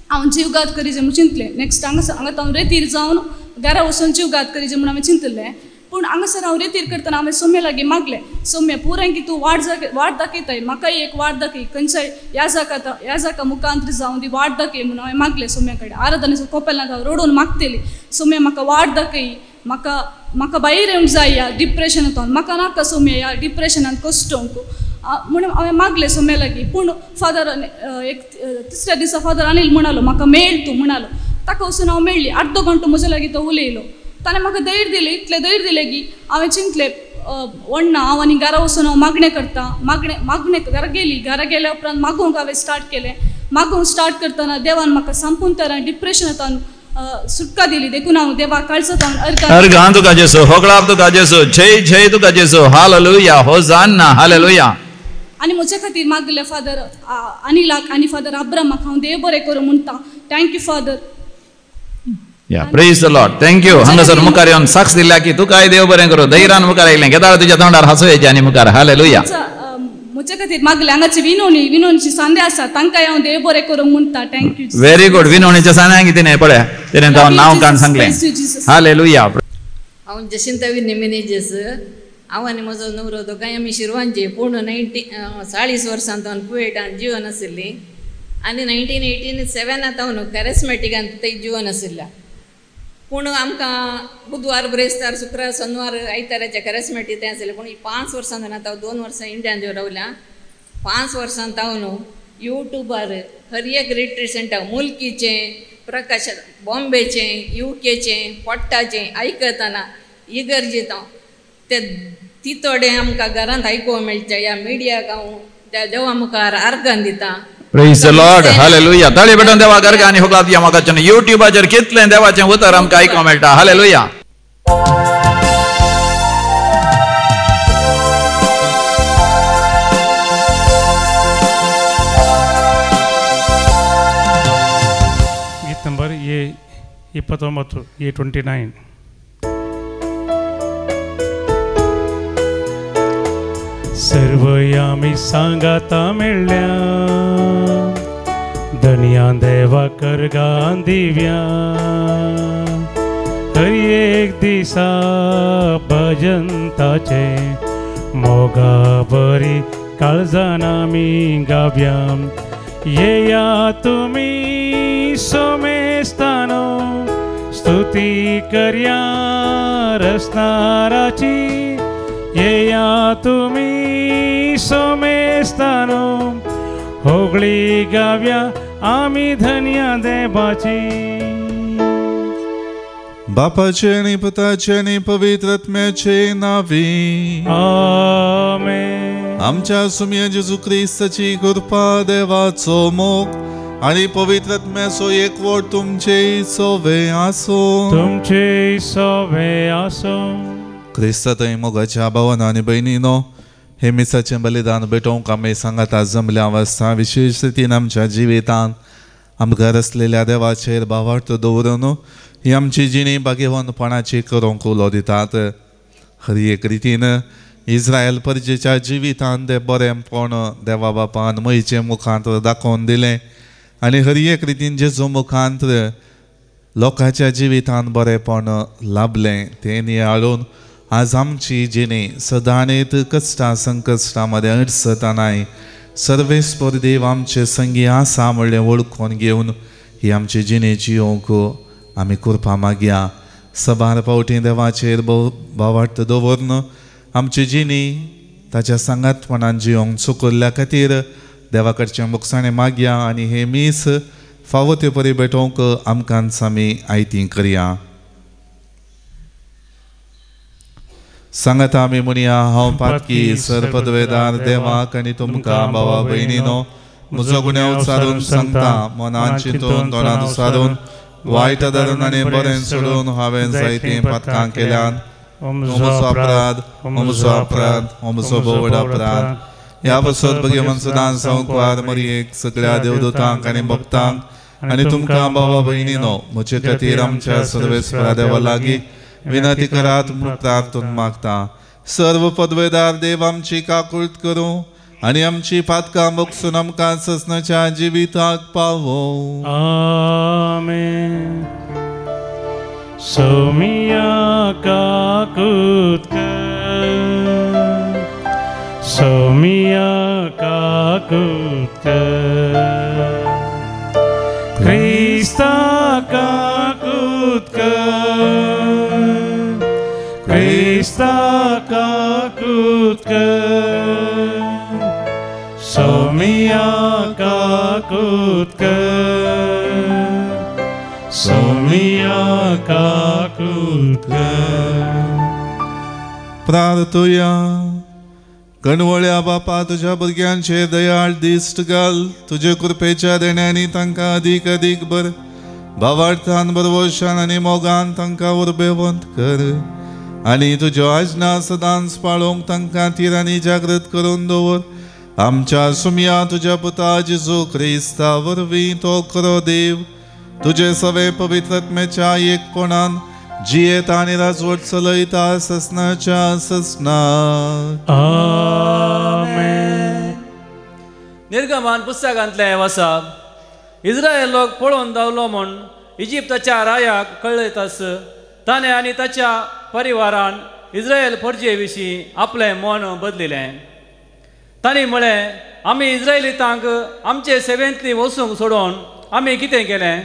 हांव जीवघात करीचे म्हूण चिंतलें. नेक्स्ट हांगा हांव रेतीर जावन घरा वचून जीवघात करीचे म्हूण हांवें चिंतलें. पूण हांगासर हांव रेतीर करतना हांवें सौम्या लागीं मागलें. सौम्या पुराय की तूं वाट दाखयताय. म्हाकाय एक वाट दाखय. खंयच्याय ह्या जाका मुखांतर जावन ती वाट दाखय म्हणून हांवें मागलें सौम्या कडेन. आराधनेचो कोपेलांत हांव रडून मागतली. सौम्या म्हाका वाट दाखय. म्हाका भायर येवंक जाय ह्या डिप्रेशनांतून. म्हाका नाका सौम्या ह्या डिप्रेशनांत कश्टोवंक म्हणून हांवें मागलें सौम्या लागीं. पूण फादर एक तिसऱ्या दिसा फादर अनिल म्हणालो म्हाका मेळ तूं म्हणालो. ताका वचून हांव मेळ्ळी. अर्दो घंटो म्हजे लागीं तो उलयलो. ताणें म्हाका धैर्य दिलें. इतलें धैर्य दिलें की हांवें चिंतलें व्हडना हांव आनी घरा वचून हांव मागणें करतां. मागणें घरा गेली. घरा गेल्या उपरांत मागूंक हांवें स्टार्ट केलें. मागूंक स्टार्ट करतना देवान म्हाका संपूर्ण तरान डिप्रेशनांतल्यान सुटका दिली. देखून हांव देवाक काळजांतल्यान अर्घा तुका जेजू. होगळाप तुका जेजू. जय जय तुका जेजू. हालेलुया. होसाना. हालेलुया. आनी म्हजे खातीर मागले फादर अनिलाक आनी फादर अब्रामाक हांव देव बरें करूं म्हणटा. Thank you father. या प्रेज द लॉर्ड. थँक्यू. हांगासर मुखार येवन साक्ष दिल्या की तुकाय देव बरें करूं. धैर्यान मुखार आयलें. घेताळ तुज्या तोंडार हांसूं येचें आनी मुखार. हालेलुया. म्हजे खातीर मागले. हांगाची विनोणीची सांदे आसा तांकांय हांव देव बरें करूं म्हणटा. थँक्यू. Very good. विनोणीच्या सांद्यांक कितें पळय तेणें हांव नांव काण सांगलें. हालेलुया. हांव जशिंता विनी मेनेजेस. हांव आनी म्हजो न्हवरो दोगांय आमी शिरवांचे. पूण 40 वर्सांतल्यान कुवेटान जिवन आशिल्लीं. आनी 1987 हांव कॅरिस्मॅटिकान थंय जिवन आशिल्लें. पूण आमकां बुधवार ब्रेस्तार शुक्रार शनिवार आयताराच्या कॅरिस्मॅटीक तें आसलें. पूण 5 वर्सां जावन आतां 2 वर्सां इंडियान रावल्या. 5 वर्सांत हांव न्हू यूट्यूबार हर एक रिट्रीट सेंटर मुल्कीचें, प्रकाश बॉम्बेचें, UKचें, पोट्टाचें आयकतना इगर्जेत हांव ते तितोडे आमकां घरांत आयकूंक मेळचें. ह्या मिडियाक हांव त्या देवा मुखार आर्गान दिता. Praise the Lord hallelujah. ताळी भेटून देवा गर्ग आणि होगलात या म्हाका युट्यूबाचेर कितले देवाचें उतर आमकां आयकूंक मेळटा. हालेलुया. ಗೀತ್ ನಂಬರ್ A29 A29. सर्व आमी सांगाता मेळ्ळ्या धन्या देवा करगान दिव्या हरी एक दिसा भजंताचे मोगा बरी काळजान आमी गाव्या. येया तुमी सोमेस्तानो स्तुती करया रसनाराची. येया तुमी सोमेस्तानो होगळी गाव्या आमी धन्या देवाची. बापाचे आणि पुताचे आणि पवित्र आत्म्याचे नावी आमेन. आमच्या सुम्य जेजू ख्रिस्ताची कृपा देवाचो मोग आणि पवित्र आत्म्याचो एकवट तुमचे सोवे आसो. तुमचे सोवे आसो. क्रिस्तांतय मोगाच्या भावांनो आनी भयणीनो, हे मिसाचें बलिदान भेटोवंक आमी सांगाता जमल्या अवस्था विशेष रितीन आमच्या जिवितांत आमकां रचलेल्या देवाचेर भावार्थ दवरून ही आमची जिणी भाग्यवानपणाची करूंक उलो दितात. खरी एक रितीन इस्रायल परजेच्या जिवितांत ते बरेंपण देवा बापान मयचे मुखांत दाखोवन दिलें आनी खरी एक रितीन जेजू मुखांत लोकांच्या जिवितांत बरेंपण लाभलें तें नियाळून आज आमची जिणी सदांच कश्टां संकश्टांमध्ये अडचतानाय सर्वेस्पर देव आमचे संगी आसा म्हणलें वळखून घेवन ही आमची जिणी जियोंक आमी कृपा मागया. सबार फावटी देवाचेर भावार्थ दवरून आमची जिणी ताच्या सांगातपणान जियोंक चुकल्ल्या खातीर देवा कडचें मुखसाणें मागया आनी हे मीस फावो ते परी भेटोवंक आमकांच आमी आयती करया. सांगता आमी म्हणया हांव पातकी सर पदवेदार देवाक आनी तुमकां भावा भयणीनो म्हजो गुन्यांव उचारून सांगता. मनान चिंतून तोंडान उचारून वायट धरून आनी बरें सोडून हांवें जायतीं पातकां केल्यान हो म्हजो अपराध हो म्हजो बोवड अपराध. ह्या बसत भगवान सदां संकवार मरयेक सगळ्या देवदूतांक आनी भक्तांक आनी तुमकां भावा भयणीनो म्हजे खातीर आमच्या सर्वेस्परा देवा लागीं विनंती करात म्हूण प्रार्थून मागता. सर्व पदवेदार देव आमची काकूळट करूं आनी आमची पातकां मोगसून आमकां ससनाच्या जिविताक पावो. आमेन. सोमिया काकूट कर, सोमिया काकूट कर, ख्रिस्ता काकूट कर, ख्रिस्ता काकूट कर, सोमिया काकूट कर, सोमिया काकूट कर. प्रार्थुया. कणवळ्या बापा तुझ्या भुरग्यांचेर दयाळ दिश्ट घाल. तुजे कृपेच्या देण्यानी तांकां अदीक अदीक बर भावार्थान बरवशान आनी मोगान तांकां उर्बेवंत कर आनी तुज्यो आज्ञा सदांच पाळोवंक तांकां तिरांनी जागृत करून दवर. आमच्या सुम्या तुज्या पुता जेजू ख्रिस्ता वरवीं तो खरो देव तुजे सवे पवित्र आत्म्याच्या एकपणान जियेता आनी राजवट चलयता ससनाच्या ससनाक. आमेन. निर्गमान पुस्तकांतले वचप. इस्रायल लोक पळोवन धांवलो म्हूण इजिप्ताच्या रायाक कळयत आस ताणें आनी ताच्या परिवारान इस्रायल परजे विशीं आपलें मन बदलिलें. तांणी म्हळें आमी इस्रायलितांक आमचे सेवेंतली वचूंक सोडून आमी कितें केलें.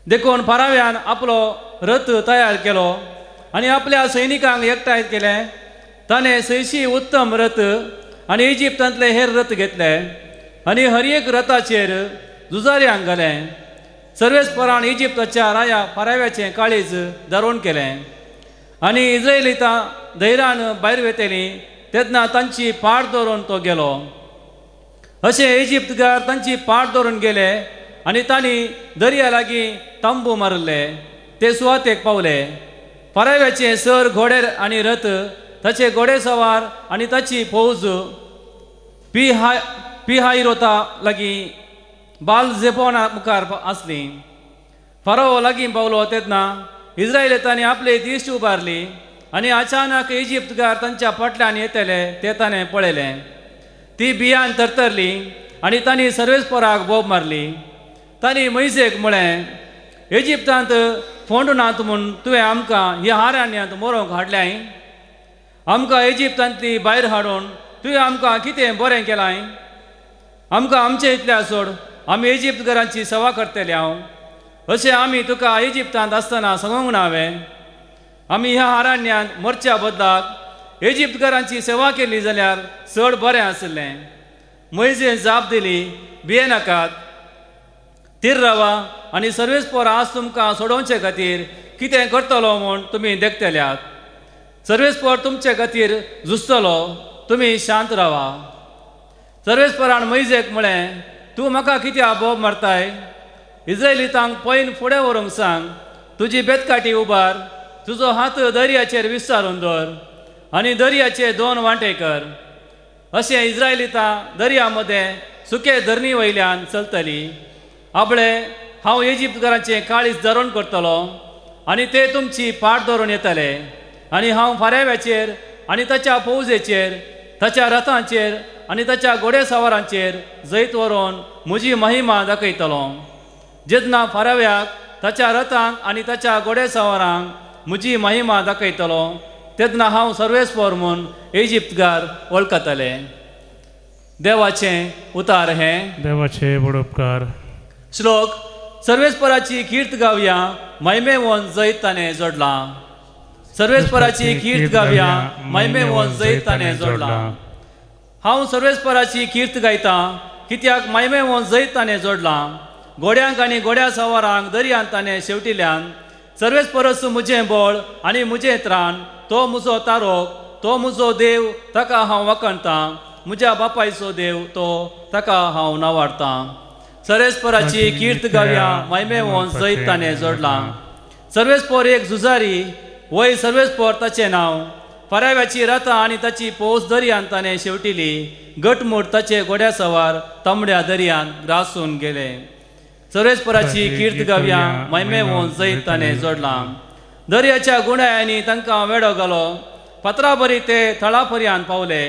देखून फाराव्यान आपलो रथ तयार केलो आनी आपल्या सैनिकांक एकठांय केलें. ताणें 600 उत्तम रथ आनी इजिप्तांतले हेर रथ घेतले आनी हर एक रथाचेर झुजाऱ्यांक घालें. सर्वेस्परान इजिप्ताच्या राया फाराव्याचें काळीज दारोवन केलें आनी इस्रायलितां धैर्यान भायर वेतेलीं तेन्ना तांची पाड दवरून तो गेलो. अशें इजिप्तकार तांची पाट धरून गेले आनी तांणी दर्या लागीं तंबू मारले. ते सुवातेक पावले. फाराव्याचे सर घोडे आनी रथ, ताचे घोडेसवार आनी ताची फौज पिहाइरोता लागीं बाल झेपोना मुखार आसली. फाराव लागीं पावलो तेन्ना इस्रायेलींनी आपली दिश्ट उबारली आनी अचानक इजिप्तकार तांच्या फाटल्यान येतले ते ताणें पळयलें. ती भियान तरतरली आनी तांणी सर्वेस्पराक बोब मारली. तांणी मोइसेक म्हळें, इजिप्तांत फोंड नात म्हूण तुवें आमकां ह्या हाराण्यांत मरोंक हाडल्याय. आमकां इजिप्तांतली भायर हाडून तुवें आमकां कितें बरें केलाय. आमकां आमचे इतल्या सोड, आमी इजिप्तकारांची सेवा करतले. हांव अशें आमी तुका इजिप्तांत आसतना सांगूंक ना हांवें. आमी ह्या हाराण्यांत मरच्या बदलाक इजिप्तकारांची सेवा केली जाल्यार चड बरें आसलें. मोइसेन जाप दिली, भिये नाकात, थीर रावा आनी सर्वेस्पर आज तुमकां सोडोवचे खातीर कितें करतलो म्हूण तुमी देखतल्यात. सर्वेस्पर तुमचे खातीर झुजतलो, तुमी शांत रावा. सर्वेस्परान मोइसेक म्हळें, तूं म्हाका कित्याक बोब मारताय. इस्रायलीतांक पयन फुडें व्हरूंक सांग. तुजी बेतकाटी उबार, तुजो हात दर्याचेर विस्तारून दवर आनी दर्याचे 2 वांटे कर. अशें इस्रायलीतां दर्या मदें सुके धरणी वयल्यान चलतली. आपले हांव इजिप्तकारांचें काळीज धरून करतलो आनी ते तुमची पाट धरून येतले. आनी हांव फाराव्याचेर आनी ताच्या फौजेचेर, ताच्या रथांचेर आनी ताच्या घोडेसवारांचेर जैत व्हरून म्हजी महिमा दाखयतलो. जेन्ना फाराव्याक, ताच्या रथांक आनी ताच्या घोडेसवारांक म्हजी महिमा दाखयतलो तेन्ना हांव सर्वेस्पर म्हूण इजिप्तकार वळखतले. देवाचें उतार हें. देवाचे बडोपकार. श्लोक. सर्वेस्पराची कीर्त गावया, महिमेवंत जैत ताणें जोडला. सर्वेस्पराची कीर्त गावया, महिमेवंत जैत ताणें जोडला. हांव सर्वेस्पराची कीर्त गायता, कित्याक महिमेवंत जैत ताणें जोडला. घोड्यांक आनी घोड्या सवारांक दर्यांत ताणें शेवटिल्ल्यान. सर्वेस्परस म्हजें बळ आनी म्हजें त्राण, तो म्हजो तारोक, तो म्हजो देव, ताका हांव वखणटां. म्हज्या बापायचो देव तो, ताका हांव नावाडटां. सर्वेस्पराची कीर्त गावया, महिमेवंत जैत ताणें जोडला. सर्वेस्पर एक झुजारी, वय सर्वेस्पर ताचें नांव. फाराव्याची रथां आनी ताची फौज दर्यांत ताणें शेवटिली. घटमूट ताचे घोड्या सवार तांबड्या दर्यांत ग्रासून गेले. सर्वेस्पराची कीर्त गावया, महिमेवंत जैत ताणें जोडला. दर्याच्या गुंडायांनी तांकां वेडो घालो, फातरा बरी ते थळा पर्यंत पावले.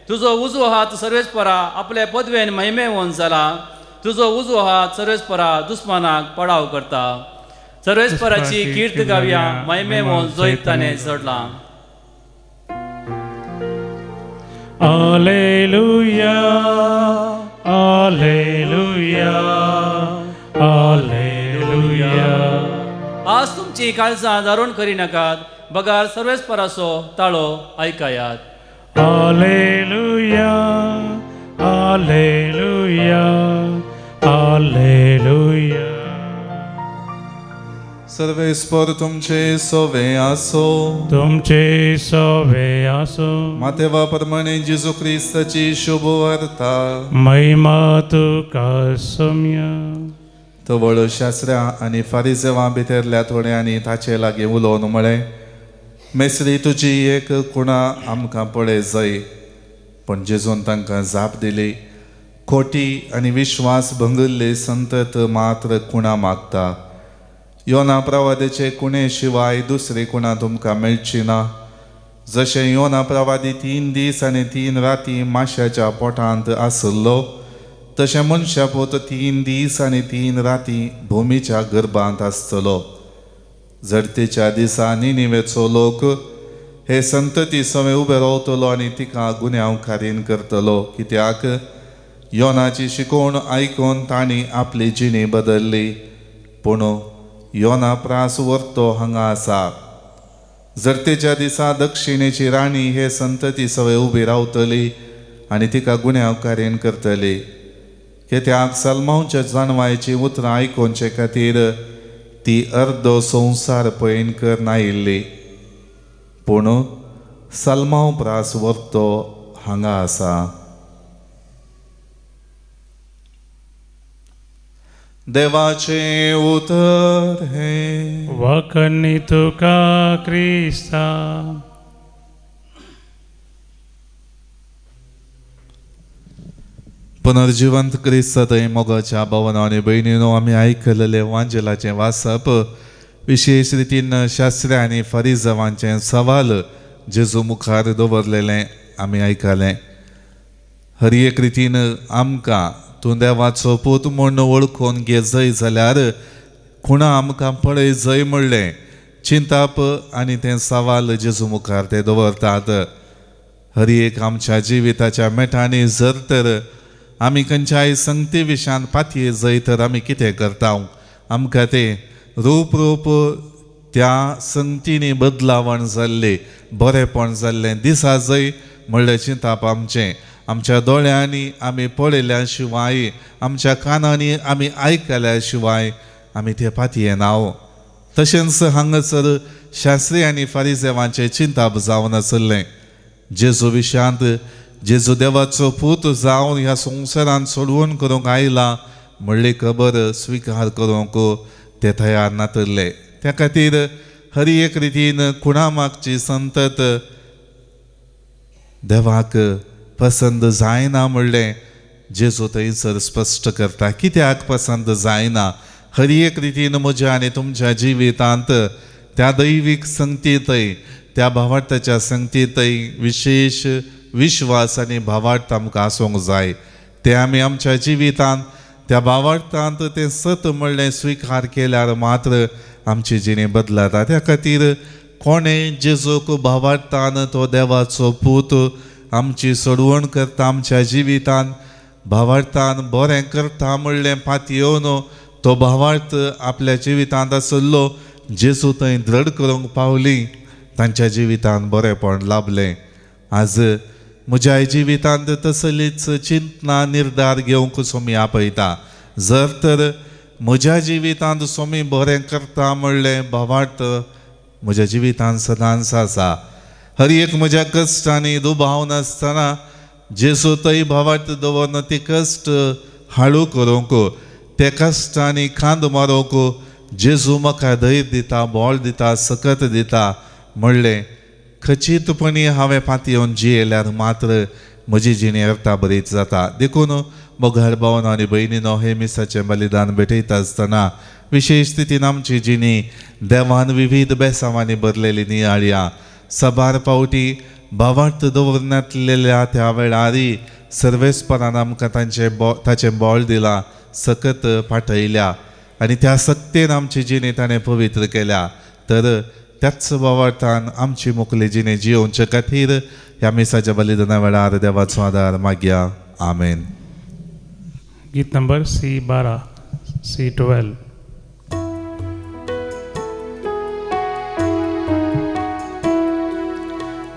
तुजो उजवो हात सर्वेस्परा आपले पदवेन महिमेवंत जाला. तुजो उजवो हात सर्वेस्परा दुस्मानाक पडाव करता. सर्वेस्पराची कीर्त गावया, महिमेवंत जैत ताणें जोडला. Alleluia, Alleluia, Alleluia. आज तुमची काळजां दारूण करी नाकात. बगार सर्वेस्पराचो ताळो आयकायात. Alleluia, Alleluia, Alleluia. सर्वेस्पर तुमचे सोवे आसो. तुमचे सोवे आसो. मातेवा प्रमाणे जेजू ख्रिस्ताची शुभ वार्ता. महिमा तुका सौम्य. तवळ शास्त्रा आनी फारिसेवां भितरल्या थोड्यांनी ताचे लागीं उलोवन म्हळें, मेस्त्री तुजी एक कुणा आमकां पळय जाय. पण जेजून तांकां जाप दिली, खोटी आनी विश्वास भंगल्ली संतत मात्र कुणा मागता. योना प्रवादीचे कुणे शिवाय दुसरी कुणा तुमकां मेळची ना. जशें योना प्रवादी 3 दीस आनी 3 राती माश्याच्या पोटांत आसलो, तशें मनशा पोत 3 दीस आनी 3 राती भुमीच्या गर्भांत आसतलो. जडतेच्या दिसा निनिवेचो लोक हे संतती सवे उबे रावतलो आनी तिका गुन्यांवकारीन करतलो. कित्याक योनाची शिकोवण आयकून तांणी आपली जिणी बदल्ली. पूण योना प्रास व्हरतो हांगा आसा. जडतेच्या दिसा दक्षिणेची राणी हे संतती सवे उबी रावतली आनी तिका गुन्यांवकारीन करतली. कित्याक सलमांवच्या जानवायची उतरां आयकोवचे खातीर ती अर्दो संवसार पयणकर नायिल्ली. पूण सलमांव प्रास व्हरतो हांगा आसा. देवाचे उतर हे वखणी तुका क्रिस्ता. पुनर्जिवंत क्रिस्त थंय मोगाच्या भावना आनी भयणीनो, आमी आयकलेले वांजेलाचें वाचप विशेष रितीन शास्त्री आनी फरिजांवांचे सवाल जेजू मुखार दवरलेलें आमी आयकलें. हर एक रितीन आमकां तूं देवाचो पूत म्हूण वळखून घे जय जाल्यार खुणा आमकां पळय जय म्हणलें चिंताप आनी तें सवाल जेजू मुखार ते दवरतात. हर एक आमच्या जिविताच्या मेठांनी जर तर आमी खंयच्याय संगती विशयान पातये जय तर आमी कितें करता? आमकां तें रूप रूप त्या संगतींनी बदलावण जाल्लें बरेंपण जाल्लें दिसा जय म्हणलें चिंताप आमचें. आमच्या दोळ्यांनी आमी पळयल्या शिवाय, आमच्या कानांनी आमी आयकल्या शिवाय आमी तें पातये नाव. तशेंच हांगासर शास्त्री आनी फारिजेवांचें चिंताप जावन आसलें. जेजू विशयांत जेजू देवाचो पूत जावन ह्या संवसारांत सोडवून करूंक आयला म्हणली खबर स्विकार करूंक ते तयार नातले. त्या खातीर हर एक रितीन खुणा मागची संतत देवाक पसंद जायना म्हणलें जेजू थंयसर स्पश्ट करता. कित्याक पसंद जायना? हर एक रितीन म्हज्या आनी तुमच्या जिवितांत त्या दैवीक संगतींतय, त्या भावार्थाच्या संगतींतय विशेष विश्वास आनी भावार्थ आमकां आसूंक जाय. ते आमी आमच्या जिवितांत त्या भावार्थांत तें सत म्हणलें स्विकार केल्यार मात्र आमची जिणी बदलता. त्या खातीर कोणें जेजूक भावार्थान तो देवाचो पूत आमची सोडवण करता आमच्या जिवितांत, भावार्थान बरें करता म्हणलें पातयेवन तो भावार्थ आपल्या जिवितांत आसलो जेजू थंय दृढ करूंक पावली, तांच्या जिवितांत बरेंपण लाभलें. आज म्हज्या जिवितांत तसलीच चिंतना निर्धार घेवंक सोमी आपयता. जर तर म्हज्या जिवितांत सोमी बरें करता म्हणलें भावार्थ म्हज्या जिवितांत सदांच आसा. हर एक म्हज्या कश्टांनी दुबाव नासतना जेजू थंय भावार्थ दवरन ती कश्ट हाळू करूंक, ते कश्टांनी खांद मारूंक जेजू म्हाका धैर्य दिता, बोळ दिता, सकत दिता म्हणलें खचीतपणी हांवें पातयेवन जियेल्यार मात्र म्हजी जिणी अर्था बरीच जाता. देखून मोगाळ भावन आनी भयणीनो, हे मिसाचें बलिदान भेटयता आसतना विशेष स्थितीन आमची जिणी देवान विविध बेसांवांनी भरलेली नियाळ्या. सबार पावटी भावार्थ दवरनातलेल्या त्या वेळारी सर्वेस्परान आमकां ताचें बोळ दिलां, सकत पाठयल्या आनी त्या सक्तेन आमची जिणी ताणें पवित्र केल्या. तर त्याच भावार्थान आमची मुखली जिणी जियोवचे खातीर ह्या मिसाच्या बलिदाना वेळार देवाचो आदार मागया. आमेन. गीत नंबर C12 C12.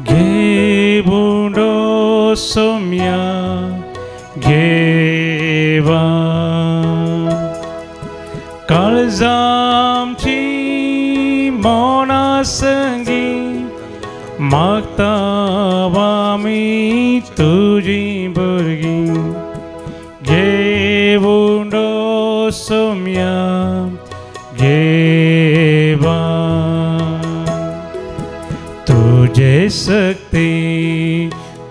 घे बुंडो सोम्या घेवा काळजामची मोना संगी मागता आमी तुजी भुरगीं. घे बुंडो सोम्या घेवा तुझे सक्ती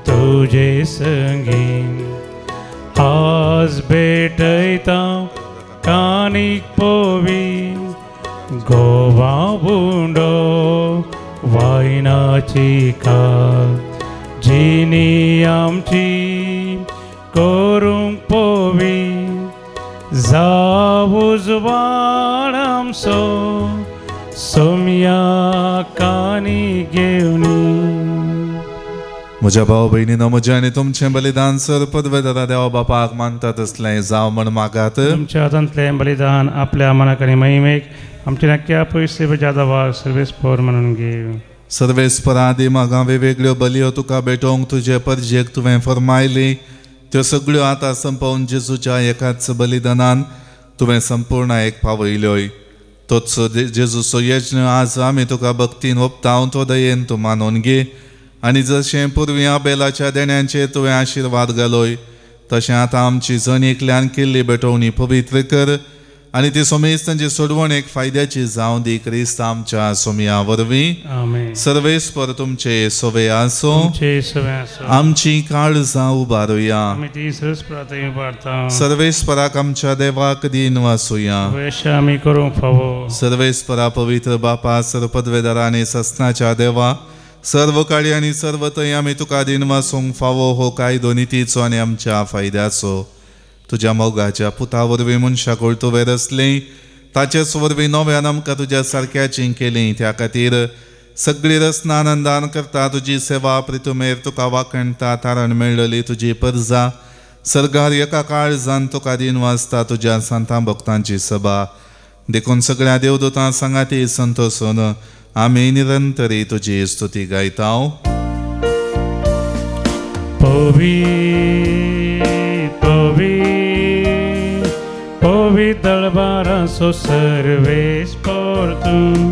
तुझे संगी आज भेटयता कानीक पोवी गोवा बुंडो वायनाची काल जिनी आमची करूंक पोवी जावूज वाळ आमचो सोम्या कानी घेवनी. म्हज्या भाव भयणीनो, म्हजें आनी तुमचें बलिदान सर पदवेदारा देवा बापाक मानता तसलें जावं म्हण मागात. तुमच्या हातांतलें बलिदान आपल्या मनाक आनी महिमेक आमच्या नक्क्या पयसे बजादा वार सर्वेस्पर म्हणून घेव. सर्वेस्परादी मागा वेगवेगळ्यो बलयो तुका भेटोवंक तुजे परजेक तुवें फरमायली, त्यो सगळ्यो आतां संपवून जेजूच्या एकाच बलिदानान तुवें संपूर्ण एक पावयल्योय. तोच जेजूचो यज्ञ आज आमी तुका भक्तीन ओपताव, तो दयेन तूं मानून घे. आनी जशें पुर्वी आबेलाच्या देण्यांचेर तुवें आशिर्वाद घालोय, तशें आतां आमची जण एकल्यान केल्ली भेटोवणी पवित्र कर आणि ती सोमेस्तांची सोडवण एक फायद्याची जावं दी क्रिस्त आमच्या सोमया वरवीं आमेन. सर्वेस्पर तुमचे सोवे आसो तुमचे सवे आसो. आमची काळजां उबारुया. आमी ती सरस प्रार्थना पाडटा. सर्वेस्पराक आमच्या देवाक दिन वासुया. वेश आमी करूंक फावो. सर्वेस्परा पवित्र बापा सर्व पदवेदार आणि ससनाच्या देवा सर्व काळी आणि सर्व थंय आमी तुका दिन वासूंक फावो हो कायदो नितीचो आनी आमच्या फायद्याचो. तुज्या मोगाच्या पुता वरवीं मनशाक तुवें रचलें ताचेच वरवीं नव्यान आमकां तुज्या सारक्याचीं केलीं. त्या खातीर सगळी रचना आनंदान करता तुजी सेवा प्रितुमेर तुका वाखणटा तारण मेळ्ळली तुजी परजा सर्गार एका काळजान तुका दिन वाजता तुज्या संतां भक्तांची सभा देखून सगळ्या देवदूतां सांगाती संतोषून आमी निरंतरी तुजी स्तुती गायतांव. पवित्र बारासो सर्वेस परतून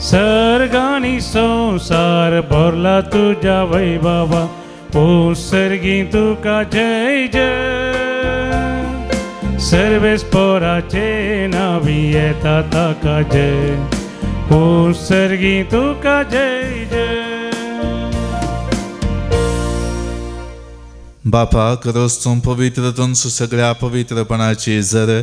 सर्गानी संसार भरला तुझ्या वैभवा ओ सर्गी तुका जय जय. सर्वेस पोराचे नावी येता ताका जय ओ सर्गी तुका जय जय. बापा करोस तूं पवित्रतून सगळ्या पवित्रपणाची जर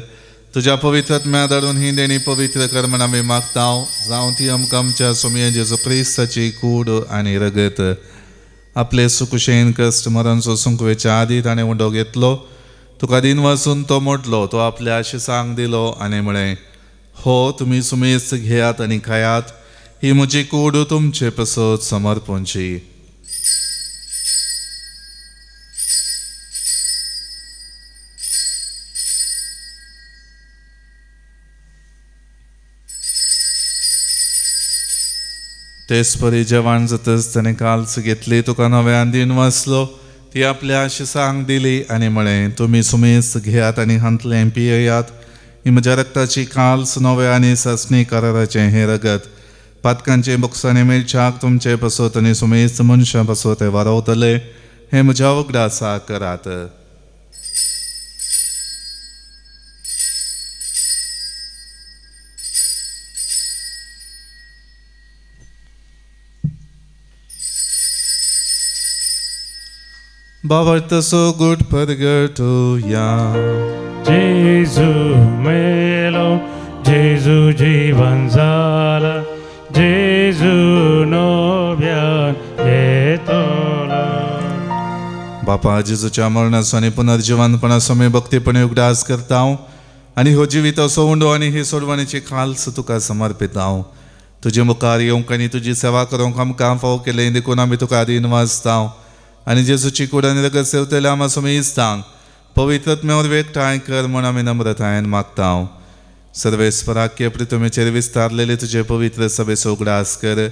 तुज्या पवित्रत्म्या धाडून ही देणी पवित्र कर म्हण आमी मागतांव. जावं ती आमकां आमच्या सोमया जेजू क्रिस्ताची कूड आनी रगत आपले सुकुशेन कश्ट मरण सोसूंक वेच्या आदी ताणें उंडो घेतलो. तुका दिन वाचून तो मोडलो तो आपल्या आशिसांक दिलो आनी म्हळें हो तुमी सुमेस्त घेयात आनी खायात ही म्हजी कूड तुमचे पसत समर्पणची. तेच परी जेवण जातच ताणें काल्स घेतली तुका नव्यान दिन वाचलो ती आपल्या आशिसांक दिली आनी म्हळें तुमी सुमेस्त घेयात आनी हांतलें पियेयात ही म्हज्या रक्ताची काल्स नव्या आनी ससणी कराराचें हें रगत पातकांचे बोक्सांनी मेळच्याक तुमचे पसत आनी सुमेस्त मनशां पसत ते वारवतले हें म्हज्या वगडासा करात. Bavarta so good purgatoria. Jesu melo, Jesu जीवन झाला, Jesu नव्यान येतलो. बापा जेजूच्या मरणाचो आनी पुनर्जिवनपणाचो आमी भक्तीपणे उगडास करतांव आनी हो जिवीत असो उंडो आनी ही सोडवणेची खाल्स तुका समर्पितांव. तुजे मुखार येवंक आनी तुजी सेवा करूंक आमकां फाव केलें देखून आमी तुका दिन वाजतांव आनी जेजूची कूड आनी रगत सेवतले आमा सुमेस्तांक पवित्रत्म्यावर एकठांय कर म्हूण आमी नम्रतायेन मागतांव. सर्वेस्पराक्य प्रितुमेचेर विस्तारलेले तुजे पवित्र सभेचो उगडास कर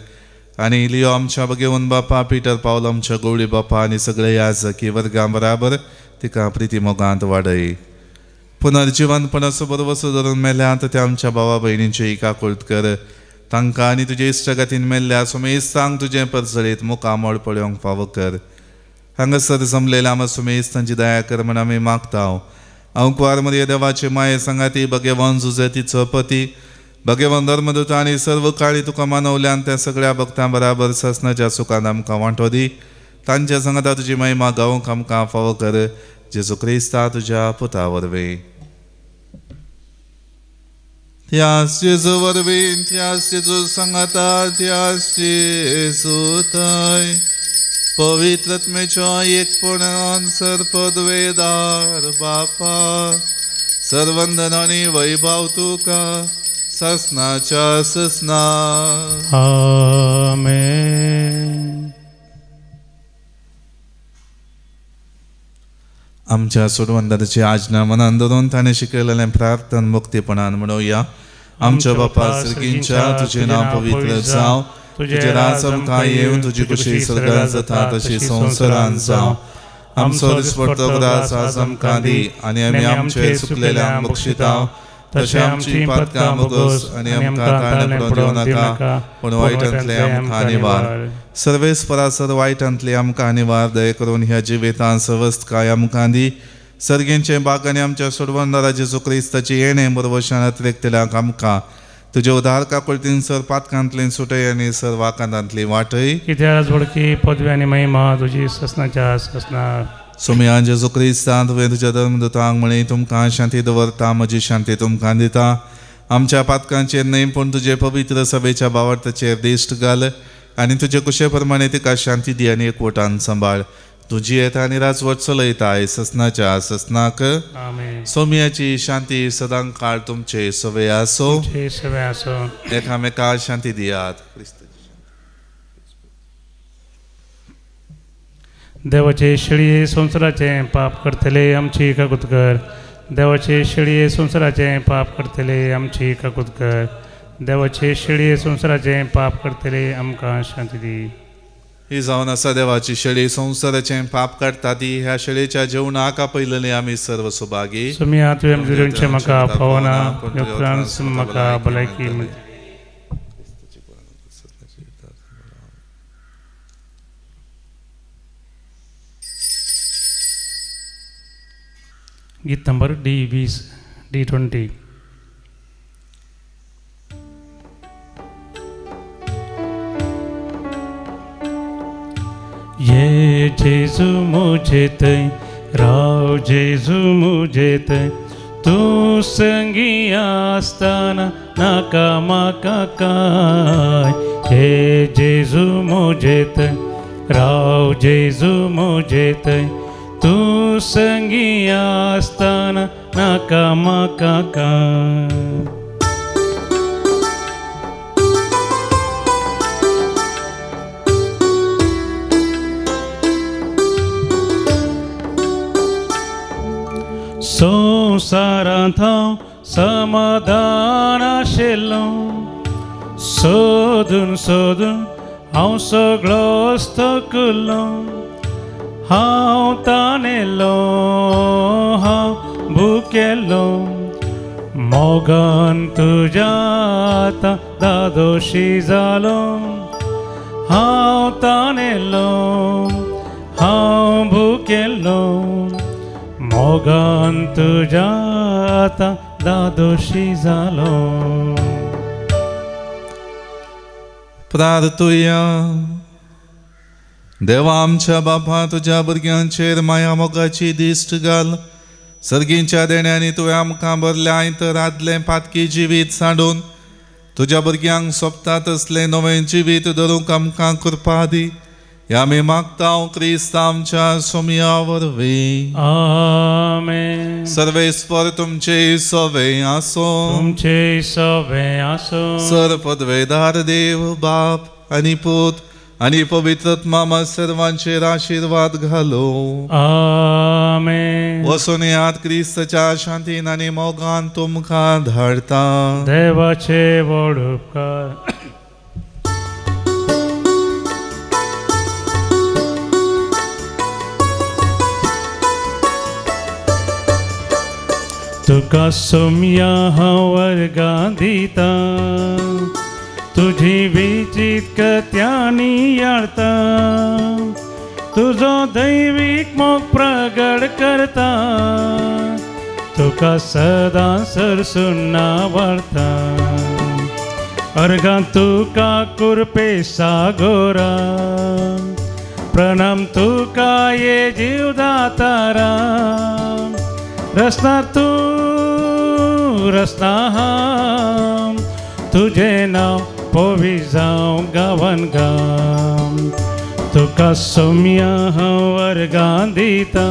आनी लियो आमच्या बगेवन बापा पिटर पावलो आमच्या गवळी बापा आनी सगळे याजकी वर्गां बराबर तिका प्रिती मोगांत वाडय. पुनर्जिवनपणाचो बरो वसो धरून मेल्यांत त्या आमच्या भावा भयणींची काकुळट कर तांकां आनी तुजे इश्टगतीन मेल्ल्या सुमेस्तांक तुजें परसळीत मुखामोळ पळोवंक फावो कर. हांगासर जमलेल्या आमा सुमेस्तांची दया कर म्हण आमी मागतांव. हांव कुंवार मरिया देवाचे माये सांगाती भगेवन जुजेतीचो पती भगेवन धर्मदूत आनी सर्व काळी तुका मानवल्यान त्या सगळ्या भक्तां बराबर ससनाच्या सुखान आमकां वांटो दी. तांच्या सांगाता तुजी महिमा गावंक आमकां फावो कर जेजू क्रिस्ता तुज्या पुता वरवीं. त्याच जेजू वरवीं त्याच जेजू सांगाता त्याच जेजू थंय पवित्रत्मेचो एकपणान सर्पदवेदार बापा सर्वंदनानी वैभव तुका ससनाच्या ससना. आमेन. आमच्या सोडवंदाची आज्ञा मनान धरून ताणें शिकयलेलें प्रार्थन मुक्तीपणान म्हणुया. आमच्या बापा सर्गींच्या तुजें नांव पवित्र जावं तुझे राज आमकां येवन तुजी कुशी स्वर्गांत जाता तशी संवसारांत जावं. आमचो दिसपडटो वरास आज आमकां दी आनी आमी आमचे चुकलेल्यांक बक्षितांव तशें आमची पातकां मोगोस आनी आमकां ताळणे पडोवं नाका पूण वायटांतले आमकां निवार. सर्वेस्परा सर वायटांतले आमकां निवार दय करून ह्या जिवितांत सवस्थकाय आमकां दी सर्गेंचे बाग आनी आमच्या सोडवणारा जेजू क्रिस्ताची येणे बरोवशान रेखतल्याक आमकां तुजे उदारका कुळतीन सर पातकांतली सुटय आनी सर वाकांतांतली वाटय कित्याक वडकी पदवी आनी महिमा तुजी ससनाच्या ससनार सोम्या जेजू क्रिस्तांत तुवें तुज्या धर्मदूतांक म्हणी तुमकां शांती दवरता म्हजी शांती तुमकां दिता आमच्या पातकांचेर न्हय पूण तुजे पवित्र सभेच्या भावार्थाचेर दिश्ट घाल आनी तुजे कुशे प्रमाणे तिका शांती दी आनी एकवटान सांबाळ तुजी येता आनी राजवट चलयताय ससनाच्या ससनाक सोम्याची शांती सदां काळ तुमचे सवे आसो एकामेकाक शांती दियात. देवाचे शेळये संवसाराचे पाप करतले आमची काकूत कर. देवाचे शेळये संवसाराचे पाप करतले आमची काकूत कर. देवाचे शेळये संवसाराचे पाप करतले आमकां शांती दी. ही जावन आसा देवाची शेळी संवसाराचे पाप काडटा ती ह्या शेळयेच्या जेवणाक आपयलेली आमी सर्व सुभागी. सुमिया तुवें दुर्योंचे म्हाका पावना उपरांत म्हाका भलायकी गीत नंबर D20 D20. ये जेजू मुझे तय राव जेजू मुझे तय तू संगी आसताना नाका म्हाका काय. हे जेजू मुझे तय राव जेजू मुझे तय तू संगी आसताना नाका म्हाका काय. संवसारांत हांव समाधान आशिल्लो सोदून सोदून हांव सगळो थकलो. हांव ताणेलो हांव भुकेलो मोगान तुज्या आतां दादोशी जालो. हांव ताणेलो हांव भुकेलो मोगान तुज्या आतां दादोशी जालो. प्रार्थुया. देवा आमच्या बापा तुज्या भुरग्यांचेर माया मोगाची दिश्ट घाल. सर्गींच्या देण्यानी तुवें आमकां भरल्या तर आदलें पातकी जिवीत सांडून तुज्या भुरग्यांक सोंपता तसलें नवें जिवीत धरूंक आमकां कृपा दी. ह्या आमी मागता क्रिस्त आमच्या सोम्या वरवीं. आमेन. सर्वेस्वर तुमचे सवे आसो. तुमचे सवे आसो. सर पदवेदार देव बाप आनी पूत आनी पवित्रत्मा सर्वांचेर आशीर्वाद घालो. आमेन. वसून याद क्रिस्ताच्या शांतीन आनी मोगान तुमकां धाडता. देवाचे व्हड उपकार. तुका सोम्या हांव वर्गां दिता तुजी विचित कथ्यांनी याळता. तुजो दैवीक मोग प्रगट करता. तुका सदां सरसून आवडटा. अर्गां तुका कुरपे सागोरा प्रणाम तुका ये जीवदातारा. रस्ता तू रस्ता हांव तुझे नाव पोवी जावं गांवान गांव. तुका सोम्या हांव वर्गां दिता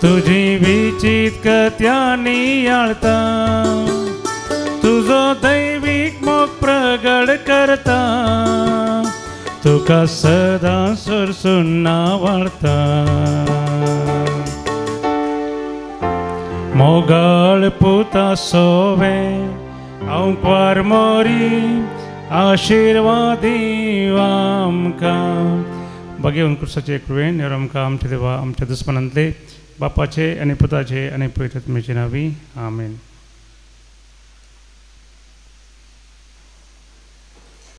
तुजी विचित कथ्यांनी याळता. तुजो दैवीक मोग प्रगट करता. तुका सदां सरसून आवडटा. मोगाळ पुता सोवे हांव पार मोरी आशिर्वादी आमकां. भगवान कृष्णाचे कृपेन आमकां आमचे देवा आमच्या दुस्मनांतले बापाचे आनी पुताचे आनी पवित्रात्म्याचे नांवी आमेन.